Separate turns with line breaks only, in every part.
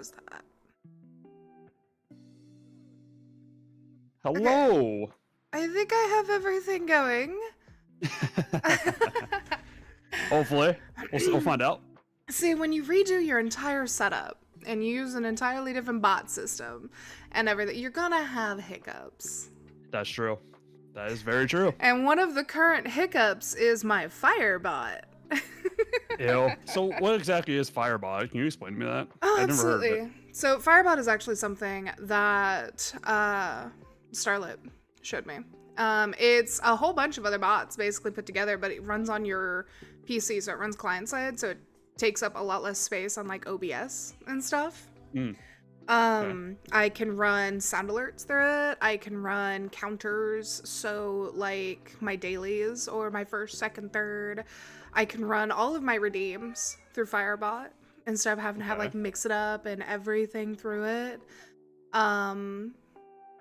was that? Okay,
Hello.
I think I have everything going.
Hopefully, we'll find out.
See, when you redo your entire setup and you use an entirely different bot system and everything, you're gonna have hiccups.
That's true. That is very true.
And one of the current hiccups is my Firebot.
Ew. So, what exactly is Firebot? Can you explain to me that?
Oh,
I've never heard of it.
absolutely. So Firebot is actually something that Starlit showed me. It's a whole bunch of other bots basically put together, but it runs on your PC, so it runs client side, so it takes up a lot less space on like OBS and stuff.
Mm. Okay.
I can run sound alerts through it. I can run counters, so like my dailies or my first, second, third. I can run all of my redeems through Firebot instead of having to have like mix it up and everything through it.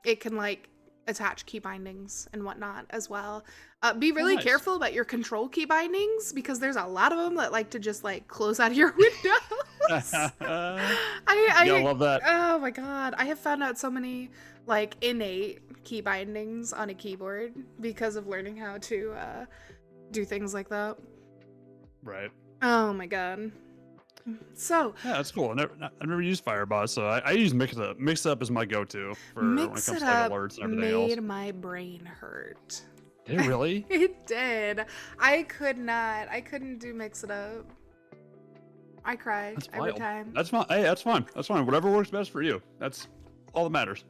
It can like attach key bindings and whatnot as well. Be really
Nice.
careful about your control key bindings because there's a lot of them that like to just like close out of your windows.
Yeah, love that.
Oh my god, I have found out so many like innate key bindings on a keyboard because of learning how to do things like that.
Right.
Oh my god. So
Yeah, that's cool. I've never used Firebot, so I use Mixup. Mixup is my go-to for when it comes
Mix
to
It
like
Up
alerts and everything else.
made my brain hurt.
Did it really?
It did. I couldn't do Mix It Up. I cry
That's
every
wild.
time.
That's fine. Hey, that's fine. That's fine. Whatever works best for you. That's all that matters.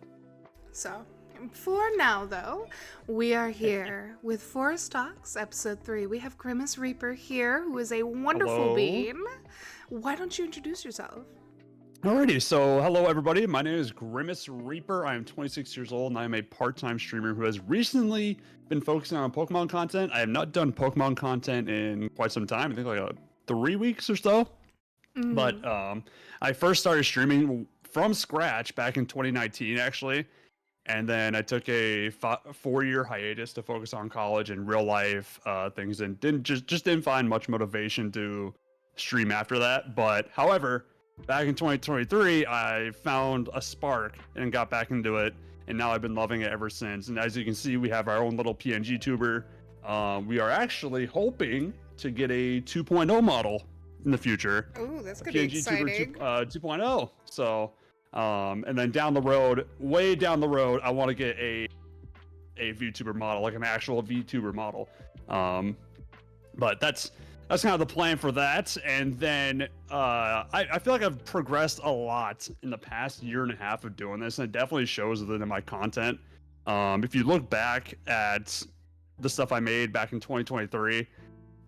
So, for now though, we are here with Forest Talks, episode 3. We have Grimace Reaper here, who is a wonderful
Hello.
being. Why don't you introduce yourself?
Alrighty, so hello everybody. My name is Grimace Reaper. I am 26 years old and I am a part-time streamer who has recently been focusing on Pokemon content. I have not done Pokemon content in quite some time. I think like 3 weeks or so.
Mm.
But I first started streaming from scratch back in 2019 actually. And then I took a 4-year hiatus to focus on college and real life things and didn't find much motivation to stream after that. But however, back in 2023, I found a spark and got back into it, and now I've been loving it ever since. And as you can see, we have our own little PNG tuber. We are actually hoping to get a 2.0 model in the future.
Ooh, that's gonna be
PNG
exciting.
tuber 2.0. So, and then down the road, way down the road, I want to get a VTuber model, like an actual VTuber model. But that's kind of the plan for that. And then I feel like I've progressed a lot in the past year and a half of doing this, and it definitely shows within my content. If you look back at the stuff I made back in 2023,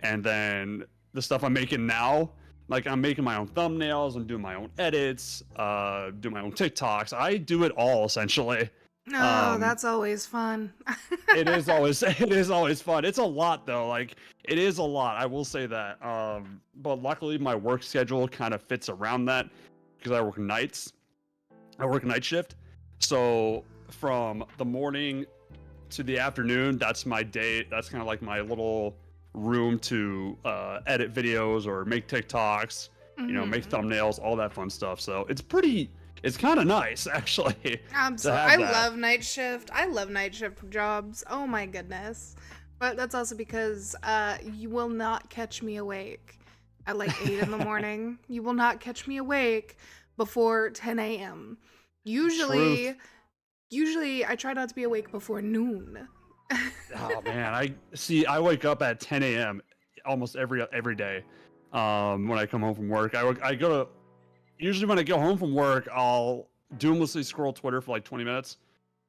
and then the stuff I'm making now, like I'm making my own thumbnails, I'm doing my own edits, do my own TikToks. I do it all essentially.
Oh, that's always fun.
It is always fun. It's a lot though. Like it is a lot. I will say that. But luckily my work schedule kind of fits around that because I work nights. I work night shift. So from the morning to the afternoon, that's my day. That's kind of like my little room to edit videos or make TikToks, make thumbnails, all that fun stuff. So it's kind of nice actually.
I love night shift. I love night shift jobs. Oh my goodness. But that's also because you will not catch me awake at like 8 in the morning. You will not catch me awake before 10 a.m. Usually I try not to be awake before noon.
Oh man, I wake up at 10 a.m. almost every day. When I come home from work, usually when I go home from work, I'll doomlessly scroll Twitter for like 20 minutes,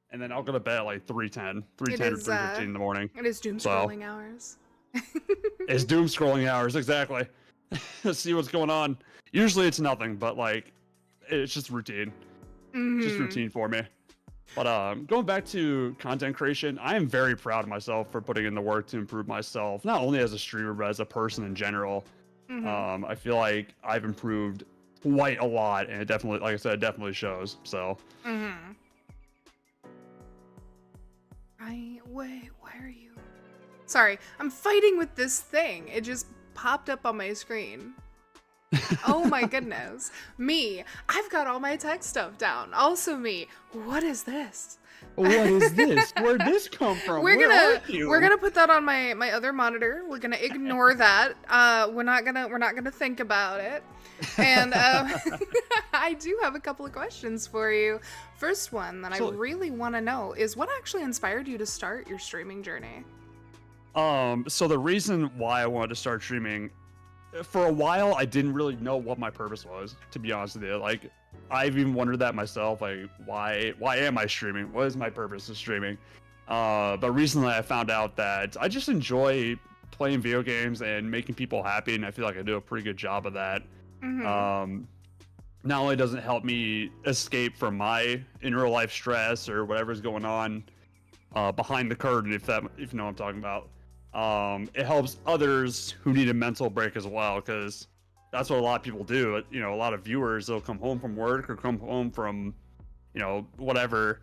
and then I'll go to bed at like 3:10 or 3:15 in the morning.
It is doom scrolling hours.
It's doom scrolling hours, exactly. See what's going on. Usually it's nothing, but like, it's just routine. Just routine for me. But going back to content creation, I am very proud of myself for putting in the work to improve myself, not only as a streamer, but as a person in general. I feel like I've improved quite a lot, and it definitely, like I said, it definitely shows. So.
Why are you? Sorry, I'm fighting with this thing. It just popped up on my screen. Oh my goodness. Me, I've got all my tech stuff down. Also me, what is this?
What is this? Where'd this come from?
We're
Where are you?
gonna put that on my other monitor. We're gonna ignore that. We're not gonna think about it. And I do have a couple of questions for you. First one that I really want to know is what actually inspired you to start your streaming journey?
So the reason why I wanted to start streaming, for a while, I didn't really know what my purpose was, to be honest with you. Like, I've even wondered that myself. Like, why am I streaming? What is my purpose of streaming? But recently I found out that I just enjoy playing video games and making people happy, and I feel like I do a pretty good job of that. Not only does it help me escape from my in real life stress or whatever's going on behind the curtain, if you know what I'm talking about. It helps others who need a mental break as well, because that's what a lot of people do. You know, a lot of viewers, they'll come home from work or come home from, you know, whatever,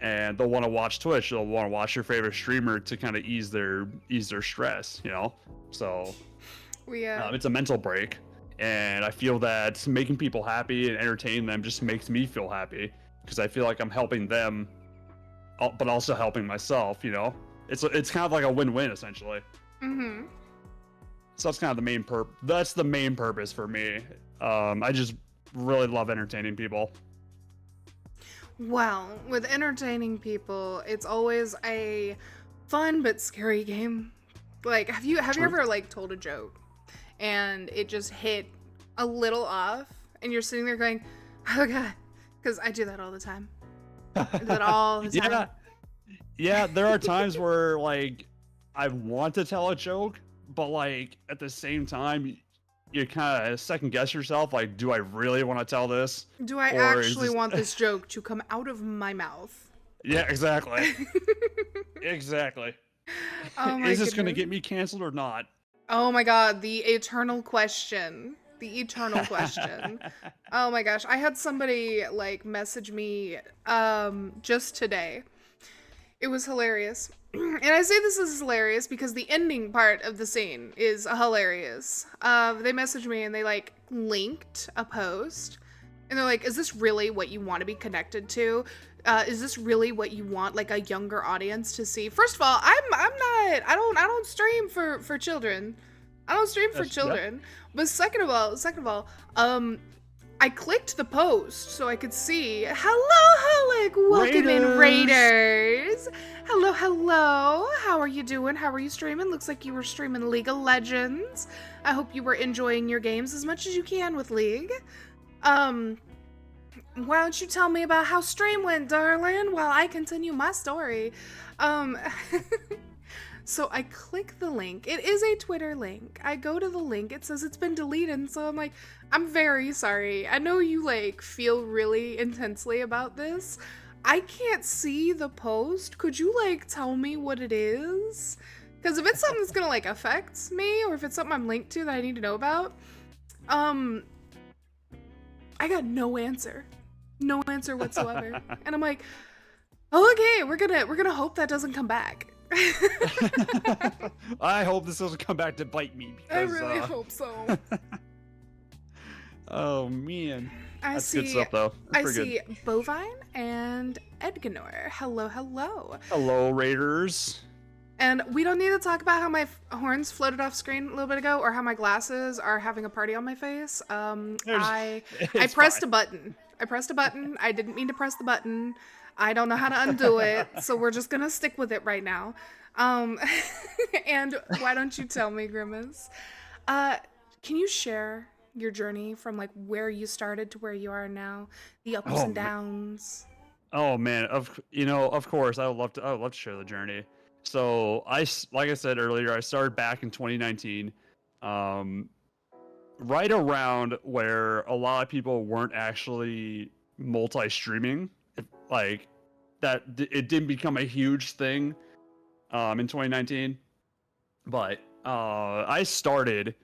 and they'll want to watch Twitch. They'll want to watch their favorite streamer to kind of ease their stress, you know. So it's a mental break, and I feel that making people happy and entertaining them just makes me feel happy, because I feel like I'm helping them, but also helping myself. You know, it's kind of like a win-win essentially. So that's kind of the main purpose for me. I just really love entertaining people.
Well, with entertaining people, it's always a fun but scary game. Like, have you ever like told a joke and it just hit a little off and you're sitting there going, "Oh god," because I do that all the time. I do that all the time.
Yeah, there are times where like I want to tell a joke, but like at the same time you kind of second guess yourself, like, do I really want to tell this?
Do I actually want this joke to come out of my mouth?
Yeah, exactly. Exactly.
Oh my
Is this going to
goodness.
get me canceled or not?
Oh my god, the eternal question. The eternal question. Oh my gosh, I had somebody like message me just today. It was hilarious. And I say this is hilarious because the ending part of the scene is hilarious. They messaged me and they like linked a post. And they're like, "Is this really what you want to be connected to? Is this really what you want like a younger audience to see?" First of all, I don't stream for children. I don't stream for children. Yep. But second of all, I clicked the post so I could see. Hello, Holic! Welcome in, Raiders! Hello. How are you doing? How are you streaming? Looks like you were streaming League of Legends. I hope you were enjoying your games as much as you can with League. Why don't you tell me about how stream went, darling, while I continue my story? So I click the link. It is a Twitter link. I go to the link. It says it's been deleted. So I'm like, I'm very sorry. I know you like feel really intensely about this. I can't see the post. Could you like tell me what it is? Because if it's something that's gonna like affect me, or if it's something I'm linked to that I need to know about, I got no answer. No answer whatsoever. And I'm like, oh, okay, we're gonna hope that doesn't come back.
I hope this doesn't come back to bite me. Because,
I really hope so.
Oh man, that's
good
stuff though.
I see Bovine and Edganor. Hello.
Hello, Raiders.
And we don't need to talk about how my horns floated off screen a little bit ago, or how my glasses are having a party on my face. I pressed a button. I didn't mean to press the button. I don't know how to undo it, so we're just gonna stick with it right now. And why don't you tell me, Grimace? Can you share your journey from like where you started to where you are now, the ups and downs?
Oh man, of course, I would love to share the journey. So like I said earlier, I started back in 2019, right around where a lot of people weren't actually multi-streaming. Like that, it didn't become a huge thing in 2019, but I started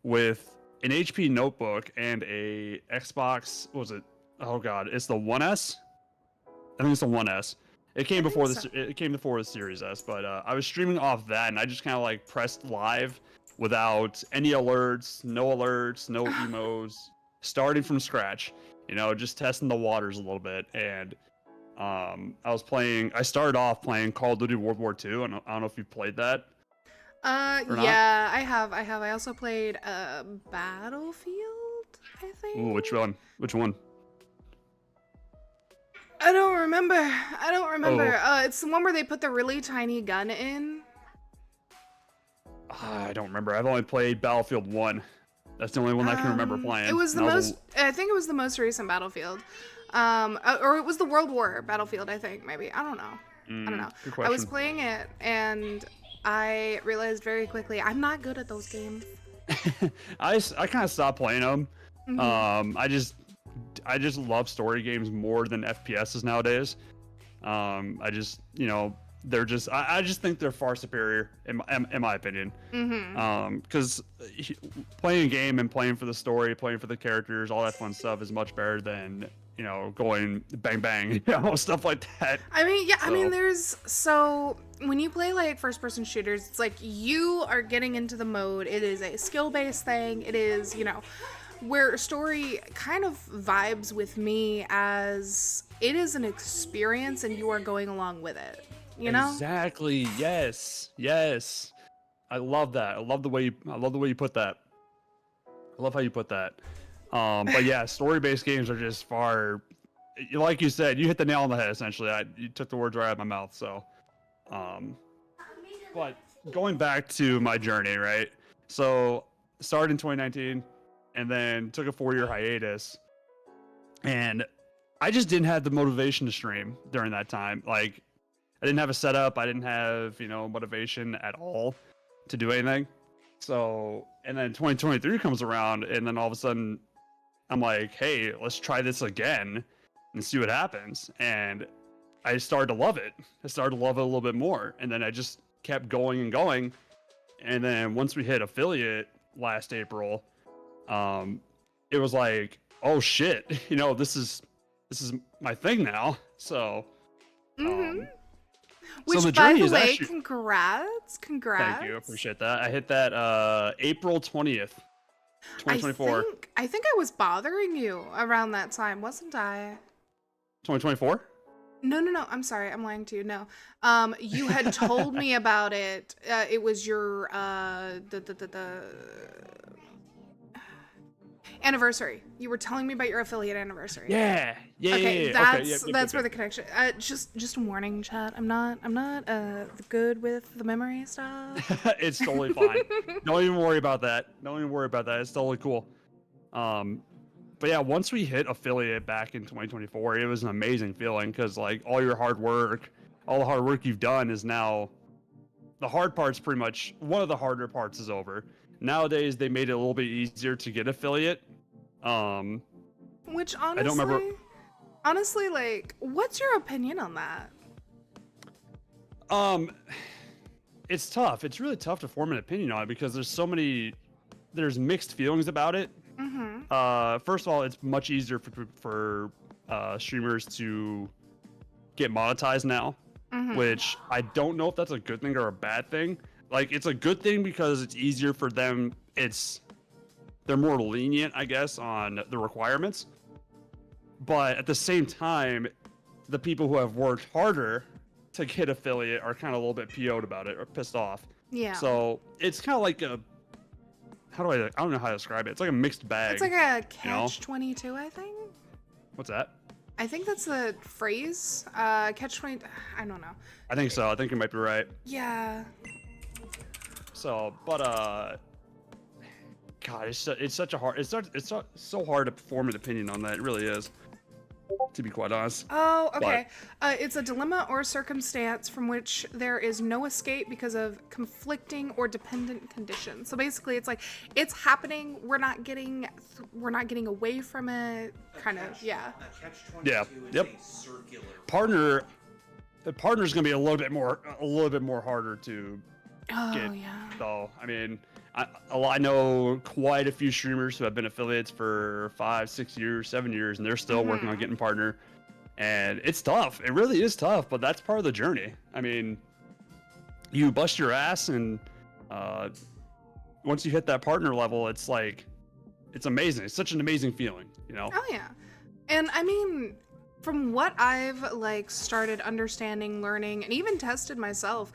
with an HP notebook and a Xbox. What was it? Oh god, it's the 1S. I think it's the 1S. It came before the Series S, but I was streaming off that, and I just kind of like pressed live without any alerts, no emos, starting from scratch. Just testing the waters a little bit. And I started off playing Call of Duty World War II. I don't know if you've played that or not.
Yeah, I have. I also played Battlefield, I think.
Ooh, which one?
I don't remember.
Oh.
It's the one where they put the really tiny gun in.
I don't remember. I've only played Battlefield 1. That's the only one I can remember playing.
It was the most. I think it was the most recent Battlefield, or it was the World War Battlefield. I think maybe. I don't know. I don't know.
Good
I was
question.
playing it and I realized very quickly I'm not good at those games.
I kind of stopped playing them.
Mhm.
I just love story games more than FPSs nowadays. I just, they're just, I just think they're far superior in my opinion. Because playing a game and playing for the story, playing for the characters, all that fun stuff is much better than, going bang bang, stuff like that.
I mean, yeah,
So-
so when you play like first person shooters, it's like you are getting into the mode. It is a skill based thing. It is, where story kind of vibes with me as it is an experience and you are going along with it,
Exactly. Yes. I love that. I love the way you put that. I love how you put that. But yeah, story-based games are just far. Like you said, you hit the nail on the head. Essentially, you took the words right out of my mouth. So, but going back to my journey, right? So, started in 2019, and then took a 4-year hiatus, and I just didn't have the motivation to stream during that time. Like, I didn't have a setup. I didn't have motivation at all to do anything. So, and then 2023 comes around, and then all of a sudden, I'm like, hey, let's try this again and see what happens. And I started to love it. I started to love it a little bit more. And then I just kept going and going. And then once we hit affiliate last April, it was like, oh shit, this is my thing now. So,
Which,
so the
by
journey
the
is
way,
actually,
congrats.
thank you, appreciate that. I hit that April 20th, 2024.
I think I was bothering you around that time, wasn't I?
2024?
No. I'm sorry. I'm lying to you. No. You had told me about it. It was your the anniversary. You were telling me about your affiliate anniversary.
Yeah.
Okay,
Okay,
that's where the connection. Just a warning, chat. I'm not good with the memory stuff.
It's totally fine. Don't even worry about that. It's totally cool. But yeah, once we hit affiliate back in 2024, it was an amazing feeling because like all the hard work you've done is now, the hard part's pretty much, one of the harder parts is over. Nowadays, they made it a little bit easier to get affiliate.
Which
I don't remember.
honestly, like, what's your opinion on that?
It's tough. It's really tough to form an opinion on it because there's mixed feelings about it. First of all, it's much easier for streamers to get monetized now, which I don't know if that's a good thing or a bad thing. Like, it's a good thing because it's easier for them. They're more lenient, I guess, on the requirements. But at the same time, the people who have worked harder to get affiliate are kind of a little bit PO'd about it or pissed off.
Yeah.
So it's kind of like I don't know how to describe it. It's like a mixed bag.
It's like a catch-22, I think.
What's that?
I think that's the phrase. Catch-20. I don't know.
I think so. I think you might be right.
Yeah.
So, but God, it's such a hard. It's so hard to form an opinion on that. It really is, to be quite honest.
Oh, okay. It's a dilemma or circumstance from which there is no escape because of conflicting or dependent conditions. So basically, it's like it's happening. We're not getting away from it. Kind of, yeah.
Yeah. Yep. The partner's gonna be a little bit more harder to get.
Yeah.
So I mean, I know quite a few streamers who have been affiliates for 5, 6 years, 7 years, and they're still working on getting partner. And it's tough. It really is tough, but that's part of the journey. I mean, you bust your ass and once you hit that partner level, it's like, it's amazing. It's such an amazing feeling, you know?
Oh yeah. And I mean, from what I've like started understanding, learning, and even tested myself,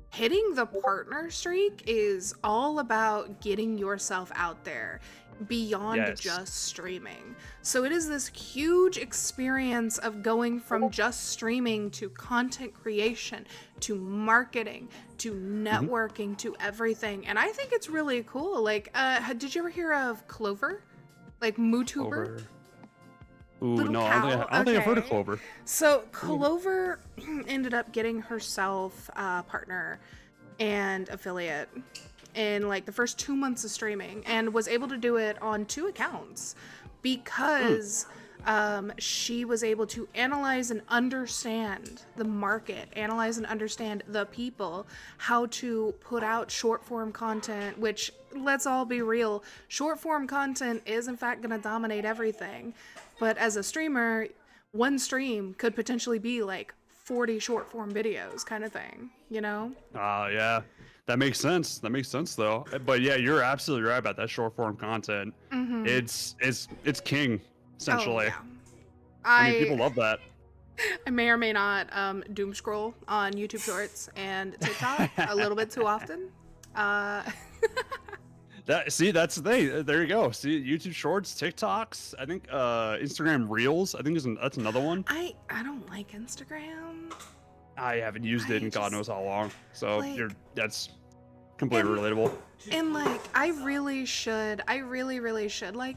hitting the partner streak is all about getting yourself out there beyond
Yes.
just streaming. So it is this huge experience of going from just streaming to content creation to marketing to networking to everything. And I think it's really cool. Like, did you ever hear of Clover? Like MooTuber?
Clover. Ooh,
Little
no,
cow.
I don't think I've heard of
Okay.
Clover.
So Clover ended up getting herself a partner and affiliate in like the first 2 months of streaming, and was able to do it on 2 accounts because she was able to analyze and understand the market, analyze and understand the people, how to put out short form content, which, let's all be real, short form content is in fact going to dominate everything. But as a streamer, one stream could potentially be like 40 short form videos kind of thing, you know?
Yeah, that makes sense. That makes sense though. But yeah, you're absolutely right about that short form content. It's king, essentially.
Oh, yeah.
I mean, people love that.
I may or may not doom scroll on YouTube Shorts and TikTok a little bit too often.
That's the thing. There you go. See, YouTube Shorts, TikToks. I think Instagram Reels. I think that's another one.
I don't like Instagram.
I haven't used it in God knows how long. So
like,
that's completely relatable.
And like, I really should like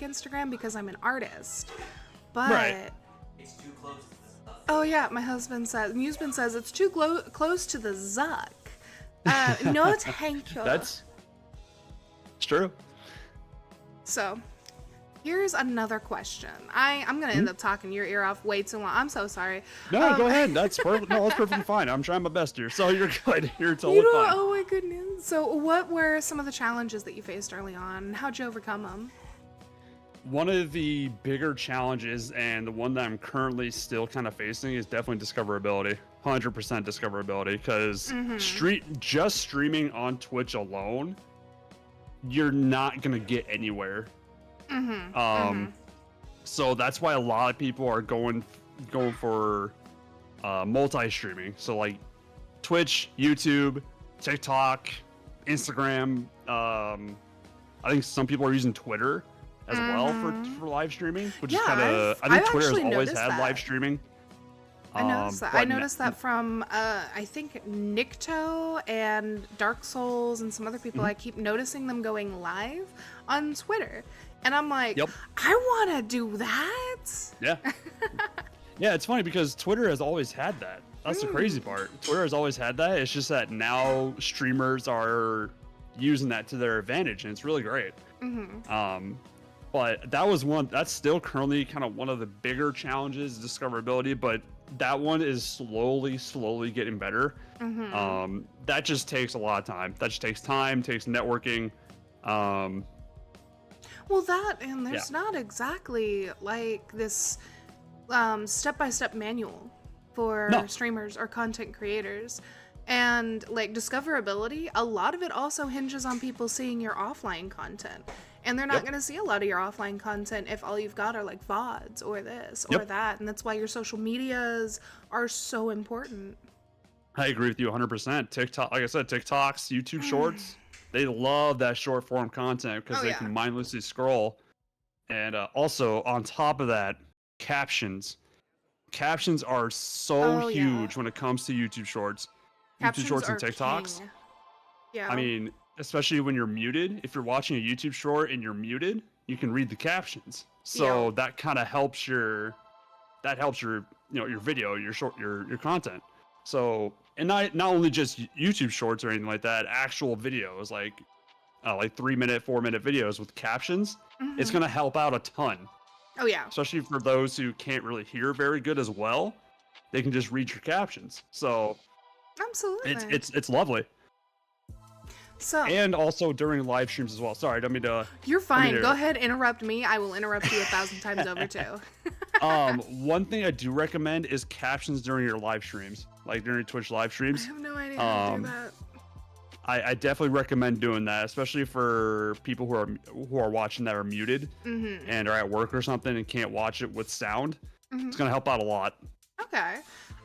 Instagram because I'm an artist. But
Right.
It's too close to the stuff.
oh yeah, my husband says, Museman says it's too close to the Zuck. No, thank you.
It's true.
So, here's another question. I'm gonna end up talking your ear off way too long. I'm so sorry.
No, go ahead. That's perfect. No, that's perfectly fine. I'm trying my best here. So you're good. You're totally
You know,
fine.
oh my goodness. So, what were some of the challenges that you faced early on? How'd you overcome them?
One of the bigger challenges, and the one that I'm currently still kind of facing, is definitely discoverability. 100% discoverability, because just streaming on Twitch alone, you're not gonna get anywhere. So that's why a lot of people are going for multi-streaming. So like Twitch, YouTube, TikTok, Instagram. I think some people are using Twitter as well for live streaming, which is
Yeah,
kind of. I
I've
think Twitter has
actually
always
noticed
had
that.
live streaming.
I noticed that.
but
I noticed that from I think Nikto and Dark Souls and some other people. I keep noticing them going live on Twitter, and I'm like,
Yep.
I want to do that.
Yeah. Yeah, it's funny because Twitter has always had that. That's the crazy part. Twitter has always had that. It's just that now streamers are using that to their advantage, and it's really great. But that's still currently kind of one of the bigger challenges, discoverability, but that one is slowly getting better. That just takes a lot of time. That just takes time, takes networking.
Well, that, and there's not exactly like this step-by-step manual for streamers or content creators. And like discoverability, a lot of it also hinges on people seeing your offline content. And they're not going to see a lot of your offline content if all you've got are like VODs or this or that. And that's why your social medias are so important.
I agree with you 100%. TikTok, like I said, TikToks, YouTube Shorts, they love that short form content because they can mindlessly scroll. And also, on top of that, captions. Captions are so huge when it comes to YouTube Shorts.
Captions
YouTube Shorts and
are
TikToks.
king. Yeah.
I mean, especially when you're muted. If you're watching a YouTube short and you're muted, you can read the captions. So that kind of helps your your video, your short, your content. So, and not only just YouTube shorts or anything like that, actual videos like 3-minute, 4-minute videos with captions, it's going to help out a ton.
Oh yeah.
Especially for those who can't really hear very good as well, they can just read your captions. So
Absolutely.
it's lovely.
So,
And also during live streams as well. Sorry, I don't mean to.
you're fine. Go ahead, interrupt me. I will interrupt you 1,000 times over too.
One thing I do recommend is captions during your live streams, like during Twitch live
I
streams.
have no idea how to do
I definitely recommend doing that, especially for people who are watching that are muted and are at work or something and can't watch it with sound. It's gonna help out a lot.
Okay,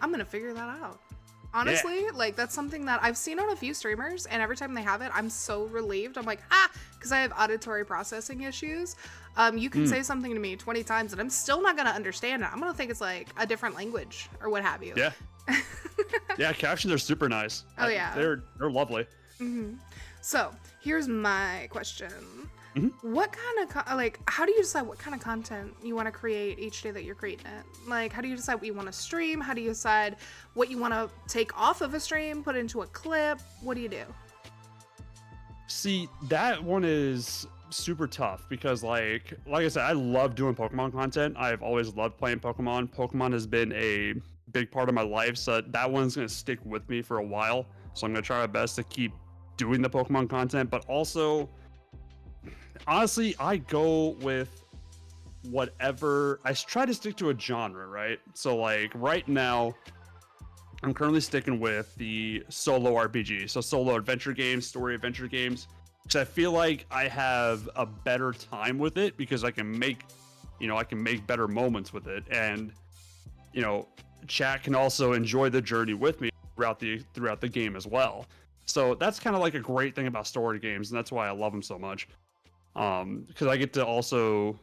I'm gonna figure that out.
Yeah.
Honestly, like that's something that I've seen on a few streamers, and every time they have it, I'm so relieved. I'm like, because I have auditory processing issues. You can say something to me 20 times, and I'm still not gonna understand it. I'm gonna think it's like a different language or what have you.
Yeah. Yeah, captions are super nice.
Oh, yeah.
They're lovely.
So here's my question.
Mm-hmm.
What kind of like how do you decide what kind of content you want to create each day that you're creating it? Like how do you decide what you want to stream? How do you decide what you want to take off of a stream, put into a clip? What do you do?
See, that one is super tough because like I said, I love doing Pokemon content. I've always loved playing Pokemon. Pokemon has been a big part of my life, so that one's gonna stick with me for a while. So I'm gonna try my best to keep doing the Pokemon content, but also honestly, I go with whatever. I try to stick to a genre, right? So like right now, I'm currently sticking with the solo RPG, so solo adventure games, story adventure games, which I feel like I have a better time with it because I can make better moments with it, and chat can also enjoy the journey with me throughout the game as well. So that's kind of like a great thing about story games, and that's why I love them so much. Because I get to also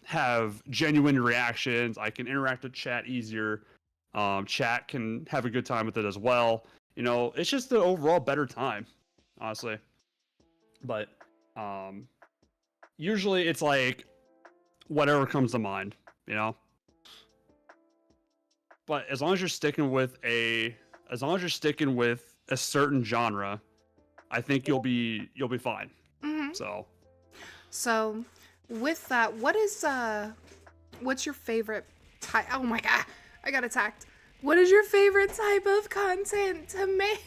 have genuine reactions. I can interact with chat easier. Chat can have a good time with it as well. It's just an overall better time, honestly. But usually it's like whatever comes to mind, But as long as you're sticking with a certain genre, I think you'll be fine.
So with that, what's your favorite type? Oh my god, I got attacked. What is your favorite type of content to make?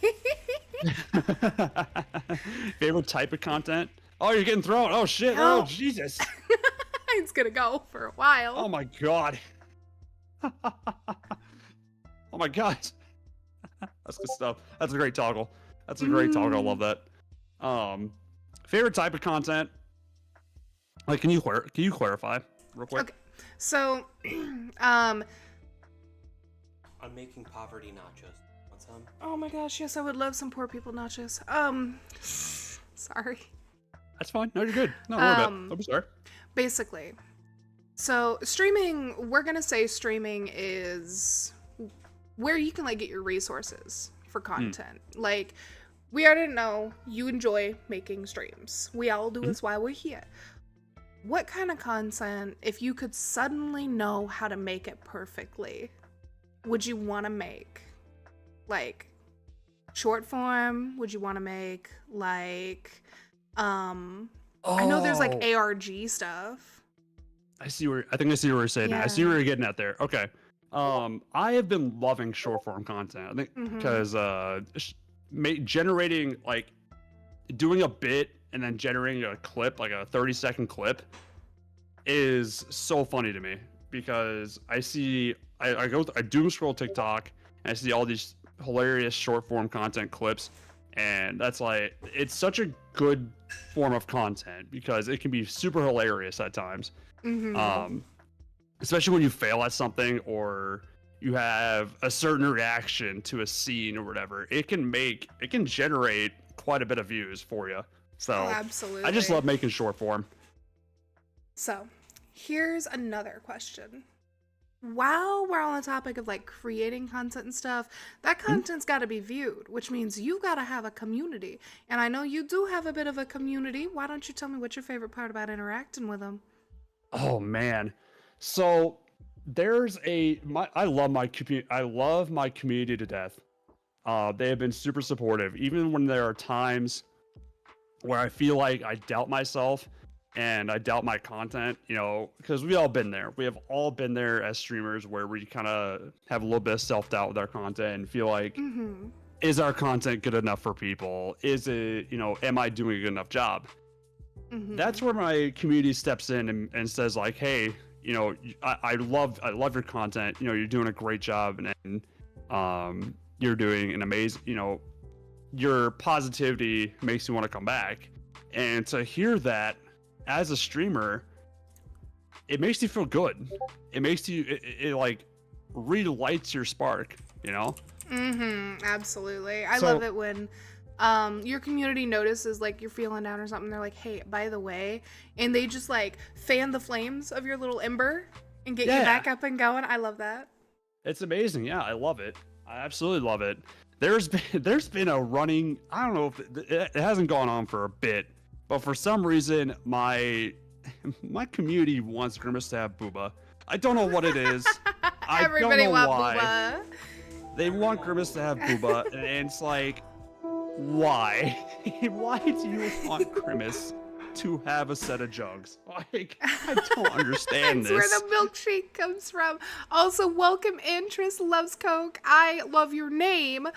Favorite type of content? Oh, you're getting thrown. Oh shit.
No.
Oh Jesus.
It's gonna go for a while.
Oh my god. Oh my god. That's good stuff. That's a great toggle. I love that. Favorite type of content? Like, can you clarify real quick?
Okay. So,
I'm making poverty nachos. Want some?
oh my gosh, yes, I would love some poor people nachos. Sorry.
That's fine. No, you're good. No, don't worry about it. I'm sorry.
Basically, so streaming, we're gonna say streaming is where you can like get your resources for content. Like, we already know you enjoy making streams. We all do. That's why we're here. What kind of content, if you could suddenly know how to make it perfectly, would you want to make? Like, short form? Would you want to make, like, I know there's, like, ARG stuff.
I see where you're saying.
Yeah.
I see where you're getting at there. Okay. I have been loving short form content. I think because generating, like, doing a bit and then generating a clip, like a 30-second clip, is so funny to me because I doom scroll TikTok and I see all these hilarious short form content clips, and that's like, it's such a good form of content because it can be super hilarious at times. Especially when you fail at something or you have a certain reaction to a scene or whatever. It can generate quite a bit of views for you. So
Absolutely.
I just love making short form.
So here's another question. While we're on the topic of like creating content and stuff, that content's got to be viewed, which means you got to have a community. And I know you do have a bit of a community. Why don't you tell me what's your favorite part about interacting with them?
Oh man. So there's I love my community to death. They have been super supportive, even when there are times where I feel like I doubt myself and I doubt my content, because we all been there. We have all been there as streamers where we kind of have a little bit of self-doubt with our content and feel like, is our content good enough for people? Is it, am I doing a good enough job? That's where my community steps in and says like, hey, I love your content. You're doing a great job and you're doing an amazing, your positivity makes you want to come back. And to hear that as a streamer, it makes you feel good. It makes you, it like relights your spark, you know?
Absolutely. I
So-
love it when your community notices like you're feeling down or something. They're like, hey, by the way, and they just like fan the flames of your little ember and get you
Yeah.
back up and going. I love that.
It's amazing. Yeah, I love it. I absolutely love it. There's been a running, I don't know if it hasn't gone on for a bit, but for some reason my community wants Grimace to have Booba. I don't know what it is. I
Everybody
don't know
want
why.
Booba.
They want Grimace to have Booba, and it's like, why? Why do you want Grimace to have a set of jugs? Like, I don't understand
That's
this.
where the milkshake comes from. Also, welcome Interest loves Coke. I love your name.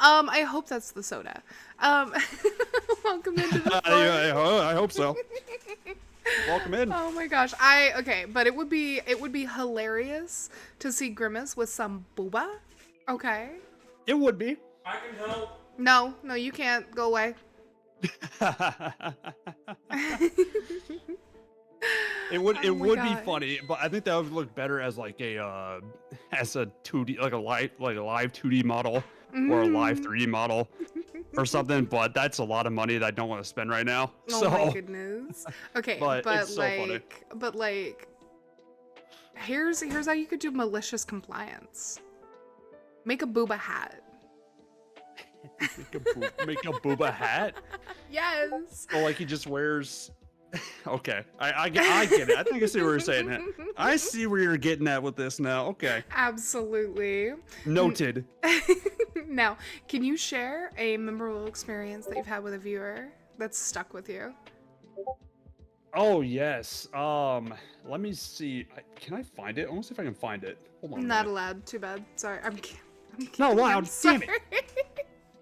I hope that's the soda. Welcome into the
I hope so. Welcome in.
Oh my gosh. But it would be hilarious to see Grimace with some booba. Okay.
It would be.
I can help.
No, you can't. Go away.
It would
Oh my
be
gosh.
funny, but I think that would look better as like a 2D, like a live 2D model or a live 3D model or something. But that's a lot of money that I don't want to spend right now.
Oh
So
my goodness. Okay,
But
but
it's so funny.
like here's how you could do malicious compliance. Make a booba hat.
make a Booba hat.
Yes.
Well, like he just wears. Okay, I get it. I think I see where you're saying it. I see where you're getting at with this now. Okay,
Absolutely.
noted.
Now, can you share a memorable experience that you've had with a viewer that's stuck with you?
Oh yes. Let me see. Can I find it? I want to see if I can find it. Hold on. a
Not
minute.
allowed. Too bad. Sorry. I'm kidding.
Not
I'm
allowed, damn it.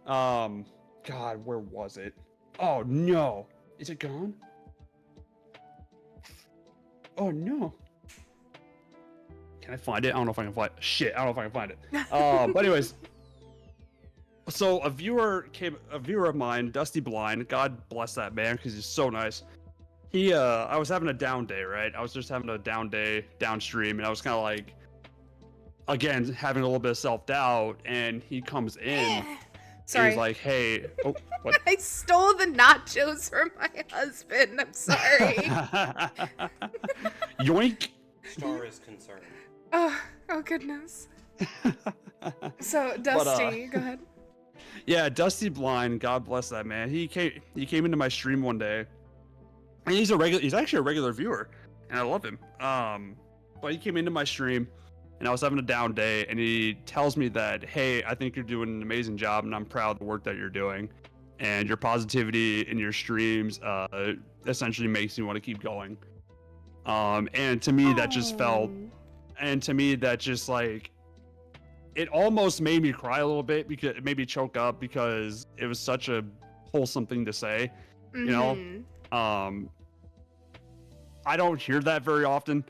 sorry.
God, where was it? Oh no. Is it gone? Oh no. Can I find it? I don't know if I can find it. Shit, I don't know if I can find it. But anyways. So a viewer of mine, Dusty Blind, God bless that man, because he's so nice. I was having a down day, right? I was just having a down day, downstream, and I was kind of like, again, having a little bit of self-doubt, and he comes in, and
Sorry.
he's like, hey, oh, what?
I stole the nachos from my husband. I'm sorry.
Yoink.
Star is concerned.
oh goodness. So Dusty, go ahead.
Yeah, Dusty Blind, God bless that man. He came into my stream one day, and he's actually a regular viewer, and I love him. But he came into my stream, and I was having a down day, and he tells me that, hey, I think you're doing an amazing job, and I'm proud of the work that you're doing, and your positivity in your streams essentially makes me want to keep going. And to me that just felt, and to me that just like, it almost made me cry a little bit, because it made me choke up, because it was such a wholesome thing to say, you know?
Mhm.
I don't hear that very often,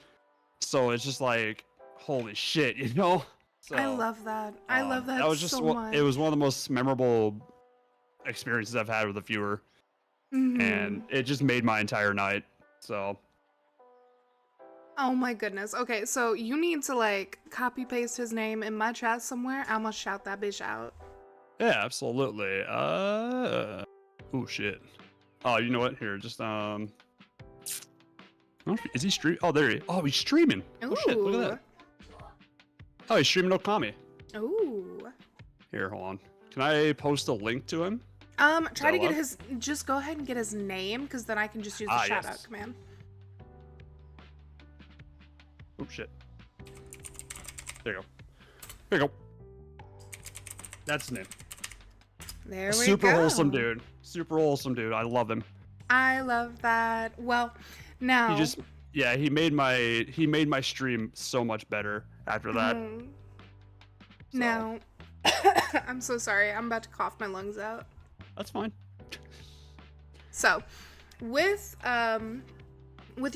so it's just like, holy shit, you know? So,
I love that. I love that
that was just
so
one,
much.
it was one of the most memorable experiences I've had with a viewer,
Mhm.
and it just made my entire night. So
Oh my goodness. Okay, so you need to like copy paste his name in my chat somewhere. I'm gonna shout that bitch out.
yeah, absolutely. Oh shit. Oh, you know what? Here, just is he stream? Oh, there he. Oh, he's streaming. Oh shit! Look at that. Oh, he's streaming Okami.
Ooh.
Here, hold on. Can I post a link to him?
Try to get
allowed?
his. Just go ahead and get his name, because then I can just use the
Ah,
shout
yes.
out command.
Oh shit. There you go. There you go. That's his name.
There we
Super
go.
wholesome dude. Super wholesome dude. I love him.
I love that. Well, now.
He made my stream so much better after that.
Mhm.
So,
Now, I'm so sorry. I'm about to cough my lungs out.
that's fine.
So, with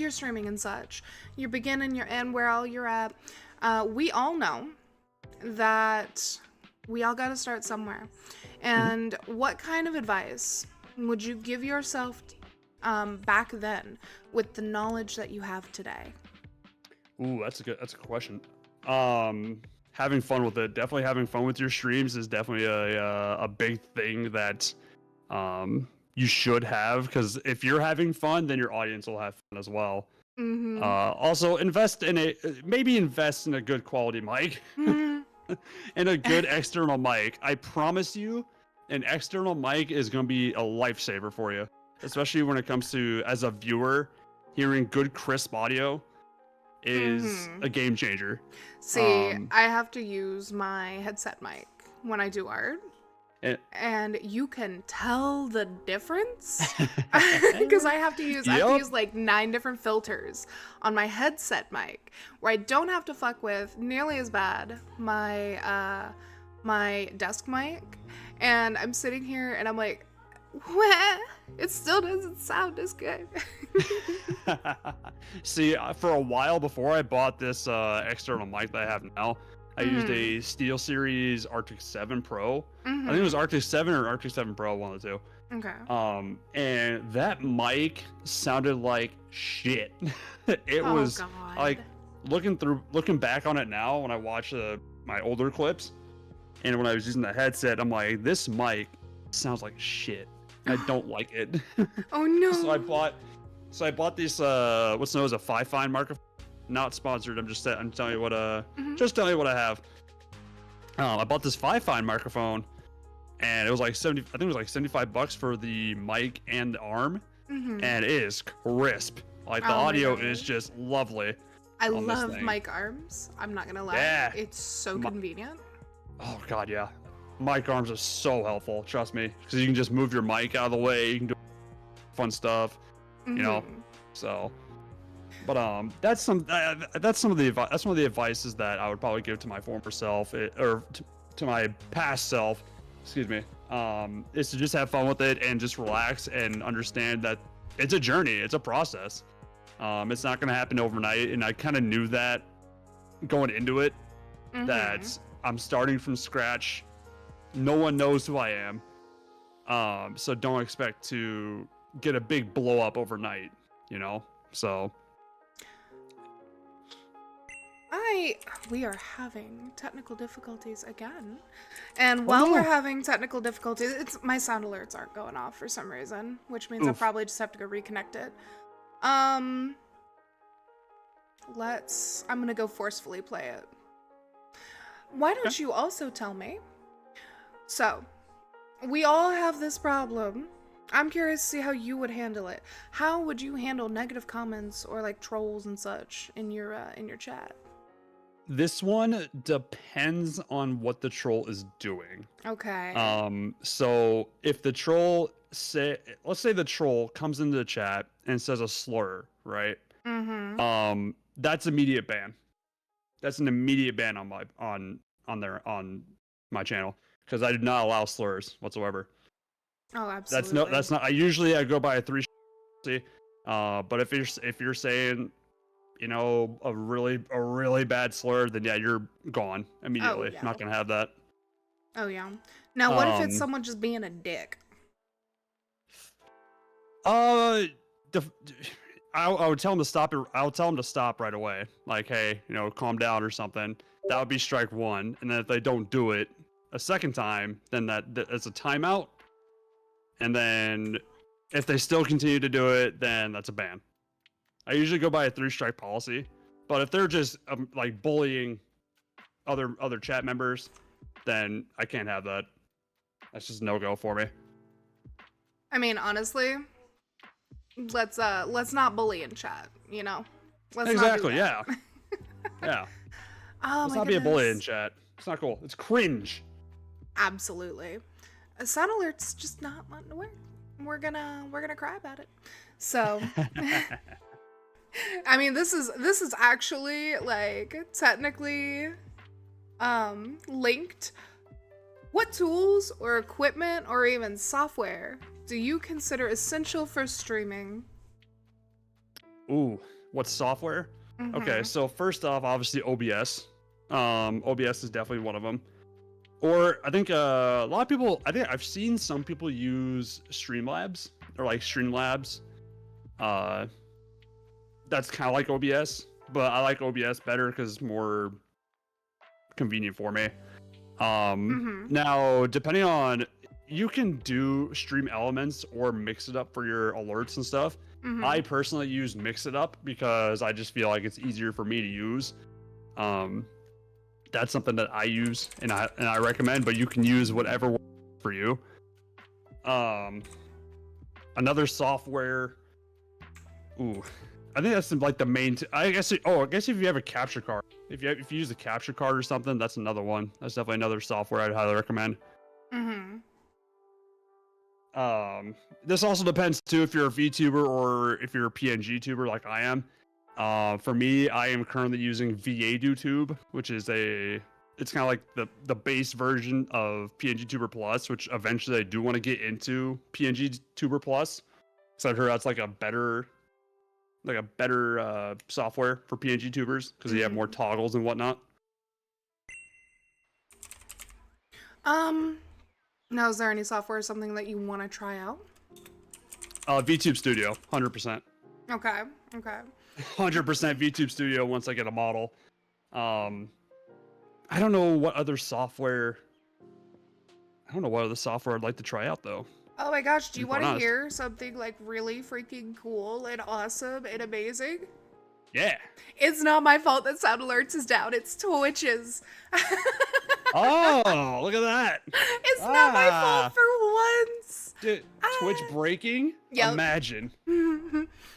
your streaming and such, your beginning, your end, where all you're at, we all know that we all got to start somewhere. And what kind of advice would you give yourself back then with the knowledge that you have today?
Ooh, that's a good question. Having fun with it. Definitely having fun with your streams is definitely a big thing that you should have, because if you're having fun, then your audience will have fun as well.
Mm-hmm.
Also, invest in a good quality mic and a good external mic. I promise you, an external mic is going to be a lifesaver for you, especially when it comes to, as a viewer, hearing good crisp audio is a game changer.
See, I have to use my headset mic when I do art. And you can tell the difference because I have to use like 9 different filters on my headset mic, where I don't have to fuck with nearly as bad my my desk mic. And I'm sitting here and I'm like, what? It still doesn't sound as good.
See, for a while before I bought this external mic that I have now, I used a SteelSeries Arctic 7 Pro. I think it was Arctic 7 or Arctic 7 Pro, one of the two.
Okay.
And that mic sounded like shit. It was
God.
like looking back on it now when I watch my older clips, and when I was using the headset, I'm like, this mic sounds like shit. I don't like it.
Oh no.
So I bought this what's known as a Fi-Fine microphone. Not sponsored. I'm telling you what just telling you what I have. I bought this Fi-Fine microphone, and it was like I think it was like $75 for the mic and the arm, and it is crisp. Like the audio is just lovely.
I love mic arms. I'm not gonna lie.
Yeah.
It's so convenient.
Oh god, yeah. Mic arms are so helpful. Trust me, because you can just move your mic out of the way. You can do fun stuff, you know. So. But that's some of the advices that I would probably give to my former self, or to my past self, excuse me, is to just have fun with it and just relax and understand that it's a journey, it's a process. It's not going to happen overnight, and I kind of knew that going into it, that I'm starting from scratch. No one knows who I am, so don't expect to get a big blow up overnight, you know. So.
We are having technical difficulties again. And while we're having technical difficulties, my sound alerts aren't going off for some reason, which means I probably just have to go reconnect it. I'm gonna go forcefully play it. Why don't you also tell me? So, we all have this problem. I'm curious to see how you would handle it. How would you handle negative comments or like trolls and such in your chat?
This one depends on what the troll is doing.
Okay.
So if the troll let's say the troll comes into the chat and says a slur, right? That's immediate ban. That's an immediate ban on my channel, because I do not allow slurs whatsoever.
Oh, absolutely.
That's not. I go by a 3. But if you're saying, you know, a really bad slur, then yeah, you're gone immediately.
Yeah.
Not gonna have that.
Oh yeah. Now, what if it's someone just being a dick?
I would tell them to stop it. I would tell them to stop right away. Like, hey, you know, calm down or something. That would be strike 1. And then if they don't do it a second time, then that's a timeout. And then if they still continue to do it, then that's a ban. I usually go by a 3-strike policy, but if they're just like bullying other chat members, then I can't have that. That's just no go for me.
I mean, honestly, let's not bully in chat, you know. Let's
exactly.
Not do
that. Yeah.
Oh,
let's not be a bully in chat. It's not cool. It's cringe.
Absolutely. Sound alert's just not wanting to work. We're gonna cry about it. So. I mean, this is actually like technically linked. What tools or equipment or even software do you consider essential for streaming?
Ooh, what software? Okay, so first off, obviously OBS. OBS is definitely one of them. Or I think a lot of people. I think I've seen some people use Streamlabs or like Streamlabs. Uh, that's kind of like OBS, but I like OBS better because it's more convenient for me. Now, depending on, you can do Stream Elements or mix it up for your alerts and stuff. I personally use Mix It Up because I just feel like it's easier for me to use. That's something that I use and I recommend, but you can use whatever works for you. Another software. Ooh, I think that's like the main. I guess if you have a capture card, if you use a capture card or something, that's another one. That's definitely another software I'd highly recommend. This also depends too if you're a VTuber or if you're a PNG tuber like I am. For me, I am currently using VADuTube, which is it's kind of like the base version of PNG Tuber Plus, which eventually I do want to get into PNG Tuber Plus, because I've heard that's like a better software for PNG tubers because you have more toggles and whatnot.
Now, is there any software or something that you want to try out?
VTube Studio, 100%.
Okay.
100% VTube Studio once I get a model. I don't know what other software. I'd like to try out though.
Oh my gosh, do you want to hear something like really freaking cool and awesome and amazing?
Yeah.
It's not my fault that sound alerts is down. It's Twitch's.
Oh, look at that.
It's not my fault for once.
Dude, Twitch breaking?
Yep.
Imagine.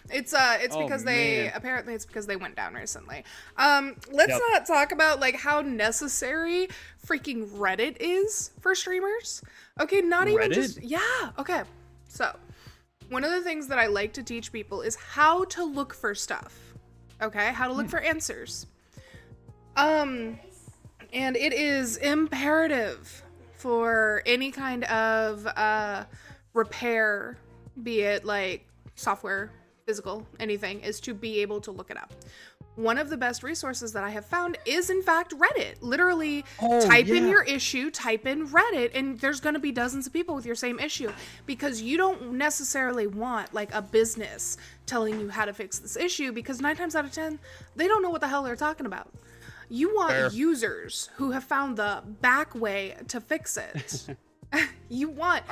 It's because it's because they went down recently. Let's
Yep.
not talk about like how necessary freaking Reddit is for streamers. Okay, not even just okay. So, one of the things that I like to teach people is how to look for stuff. Okay, how to look for answers. And it is imperative for any kind of repair, be it like software, physical, anything, is to be able to look it up. One of the best resources that I have found is in fact Reddit. Literally type in your issue, type in Reddit, and there's going to be dozens of people with your same issue, because you don't necessarily want like a business telling you how to fix this issue, because 9 times out of 10, they don't know what the hell they're talking about. You want users who have found the back way to fix it. I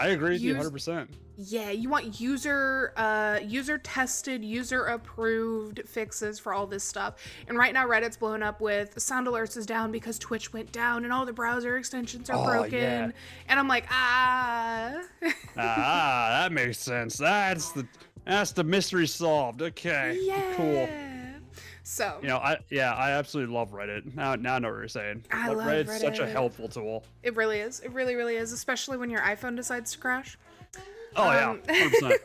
agree with you 100%.
Yeah, you want user tested, user approved fixes for all this stuff. And right now Reddit's blown up with sound alerts is down because Twitch went down and all the browser extensions are broken. Yeah. And I'm like,
that makes sense. That's the mystery solved. Okay.
Yeah.
Cool.
So,
I absolutely love Reddit. Now I know what you're saying.
I love
Reddit's
Reddit.
such a helpful tool.
It really is. It really, really is, especially when your iPhone decides to crash.
Oh yeah, 100%.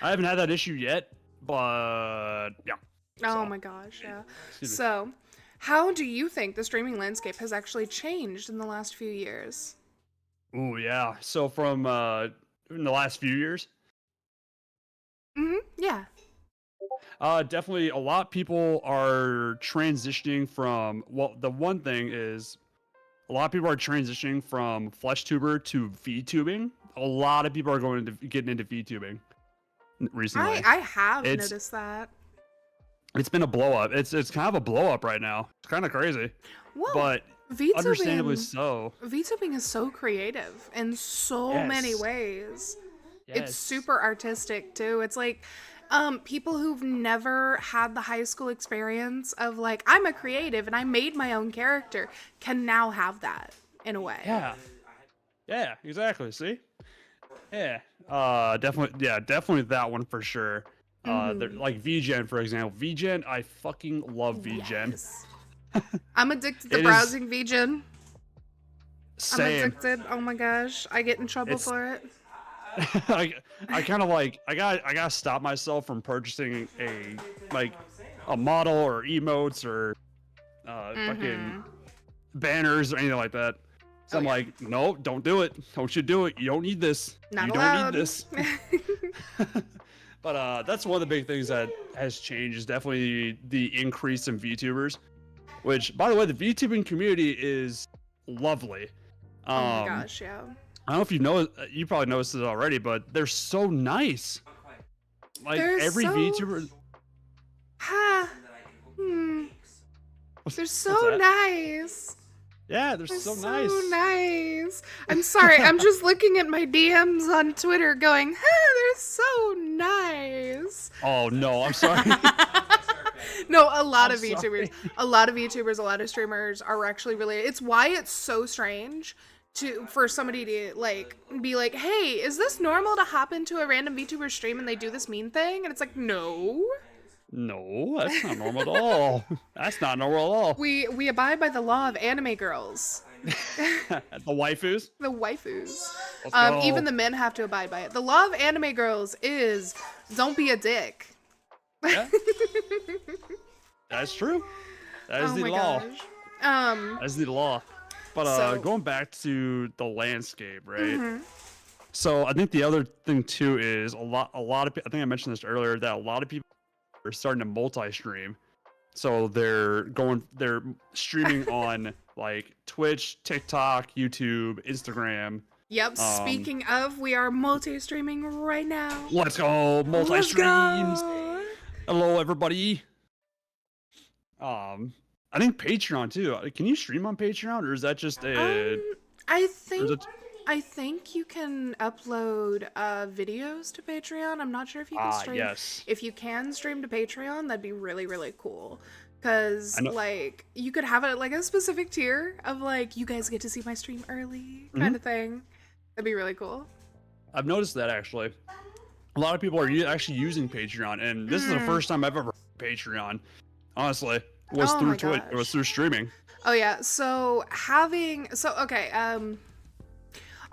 I haven't had that issue yet, but yeah.
Oh my gosh, yeah. So, how do you think the streaming landscape has actually changed in the last few years?
Ooh, yeah. So from in the last few years?
Yeah.
Definitely a lot of people are transitioning from, well, the one thing is a lot of people are transitioning from FleshTuber to VTubing. A lot of people are getting into VTubing recently.
I have noticed that.
It's been a blow up. It's kind of a blow up right now. It's kind of crazy.
Whoa.
But understandably so.
VTubing is so creative in so many ways.
Yes.
It's super artistic too. It's like people who've never had the high school experience of like, I'm a creative and I made my own character, can now have that in a way.
Yeah, exactly. See? Yeah. Definitely that one for sure. Like VGen, for example. VGen, I fucking love VGen.
Yes. I'm addicted to browsing VGen.
Same.
I'm addicted. Oh my gosh. I get in trouble for it.
I kind of like, I gotta stop myself from purchasing a model or emotes or fucking banners or anything like that. So I'm like, no, don't do it. Don't you do it. You don't need this.
Not
you
allowed.
don't need this. But that's one of the big things that has changed, is definitely the increase in VTubers. Which, by the way, the VTubing community is lovely.
Oh my gosh, yeah.
I don't know if you probably noticed it already, but they're so nice. Like
They're
every
so-
VTuber.
Ha. They're
What's
so
that?
nice.
Yeah, they're
They're
so
so
nice.
nice. I'm sorry. I'm just looking at my DMs on Twitter going, they're so nice.
Oh no, I'm sorry.
No, a lot
I'm
of VTubers,
sorry.
a lot of streamers are actually really, it's why it's so strange for somebody to like be like, hey, is this normal to hop into a random VTuber stream and they do this mean thing? And it's like, no.
No, that's not normal at all. That's not normal at all.
We abide by the law of anime girls.
The waifus.
The waifus.
Let's go.
Even the men have to abide by it. The law of anime girls is don't be a dick.
Yeah. That's true. That is
Oh
the
my
law.
gosh.
That's the law. But
So-
going back to the landscape, right?
Mhm.
So I think the other thing too is a lot of I think I mentioned this earlier that a lot of people are starting to multi-stream. So they're streaming on like Twitch, TikTok, YouTube, Instagram.
Yep. Speaking of, we are multi-streaming right now.
Let's go multi-streams. Hello everybody. I think Patreon too. Can you stream on Patreon, or is that just a?
I think you can upload videos to Patreon. I'm not sure if you can stream.
Yes.
If you can stream to Patreon, that'd be really, really cool. Because,
I know-
like, you could have it like a specific tier of, like, you guys get to see my stream early kind of thing. That'd be really cool.
I've noticed that actually. A lot of people are actually using Patreon, and this is the first time I've ever heard of Patreon. Honestly, was
Oh
through
my
Twitch. It was
gosh.
through streaming.
Oh, yeah. So, okay,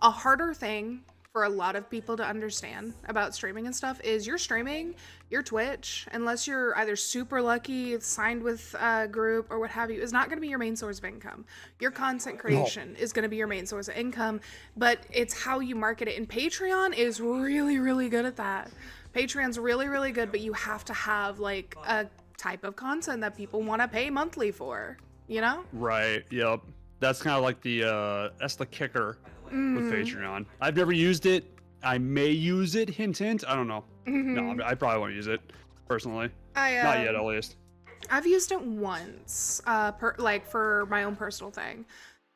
a harder thing for a lot of people to understand about streaming and stuff is you're streaming your Twitch, unless you're either super lucky, signed with a group or what have you, is not going to be your main source of income. Your content creation is going to be your main source of income, but it's how you market it. And Patreon is really, really good at that. Patreon's really, really good, but you have to have like a type of content that people want to pay monthly for, you know?
Right. Yep. That's kind of like that's the kicker
Mm-hmm.
with Patreon. I've never used it. I may use it. Hint, hint. I don't know. No, I probably won't use it personally. Not yet, at least.
I've used it once, for my own personal thing,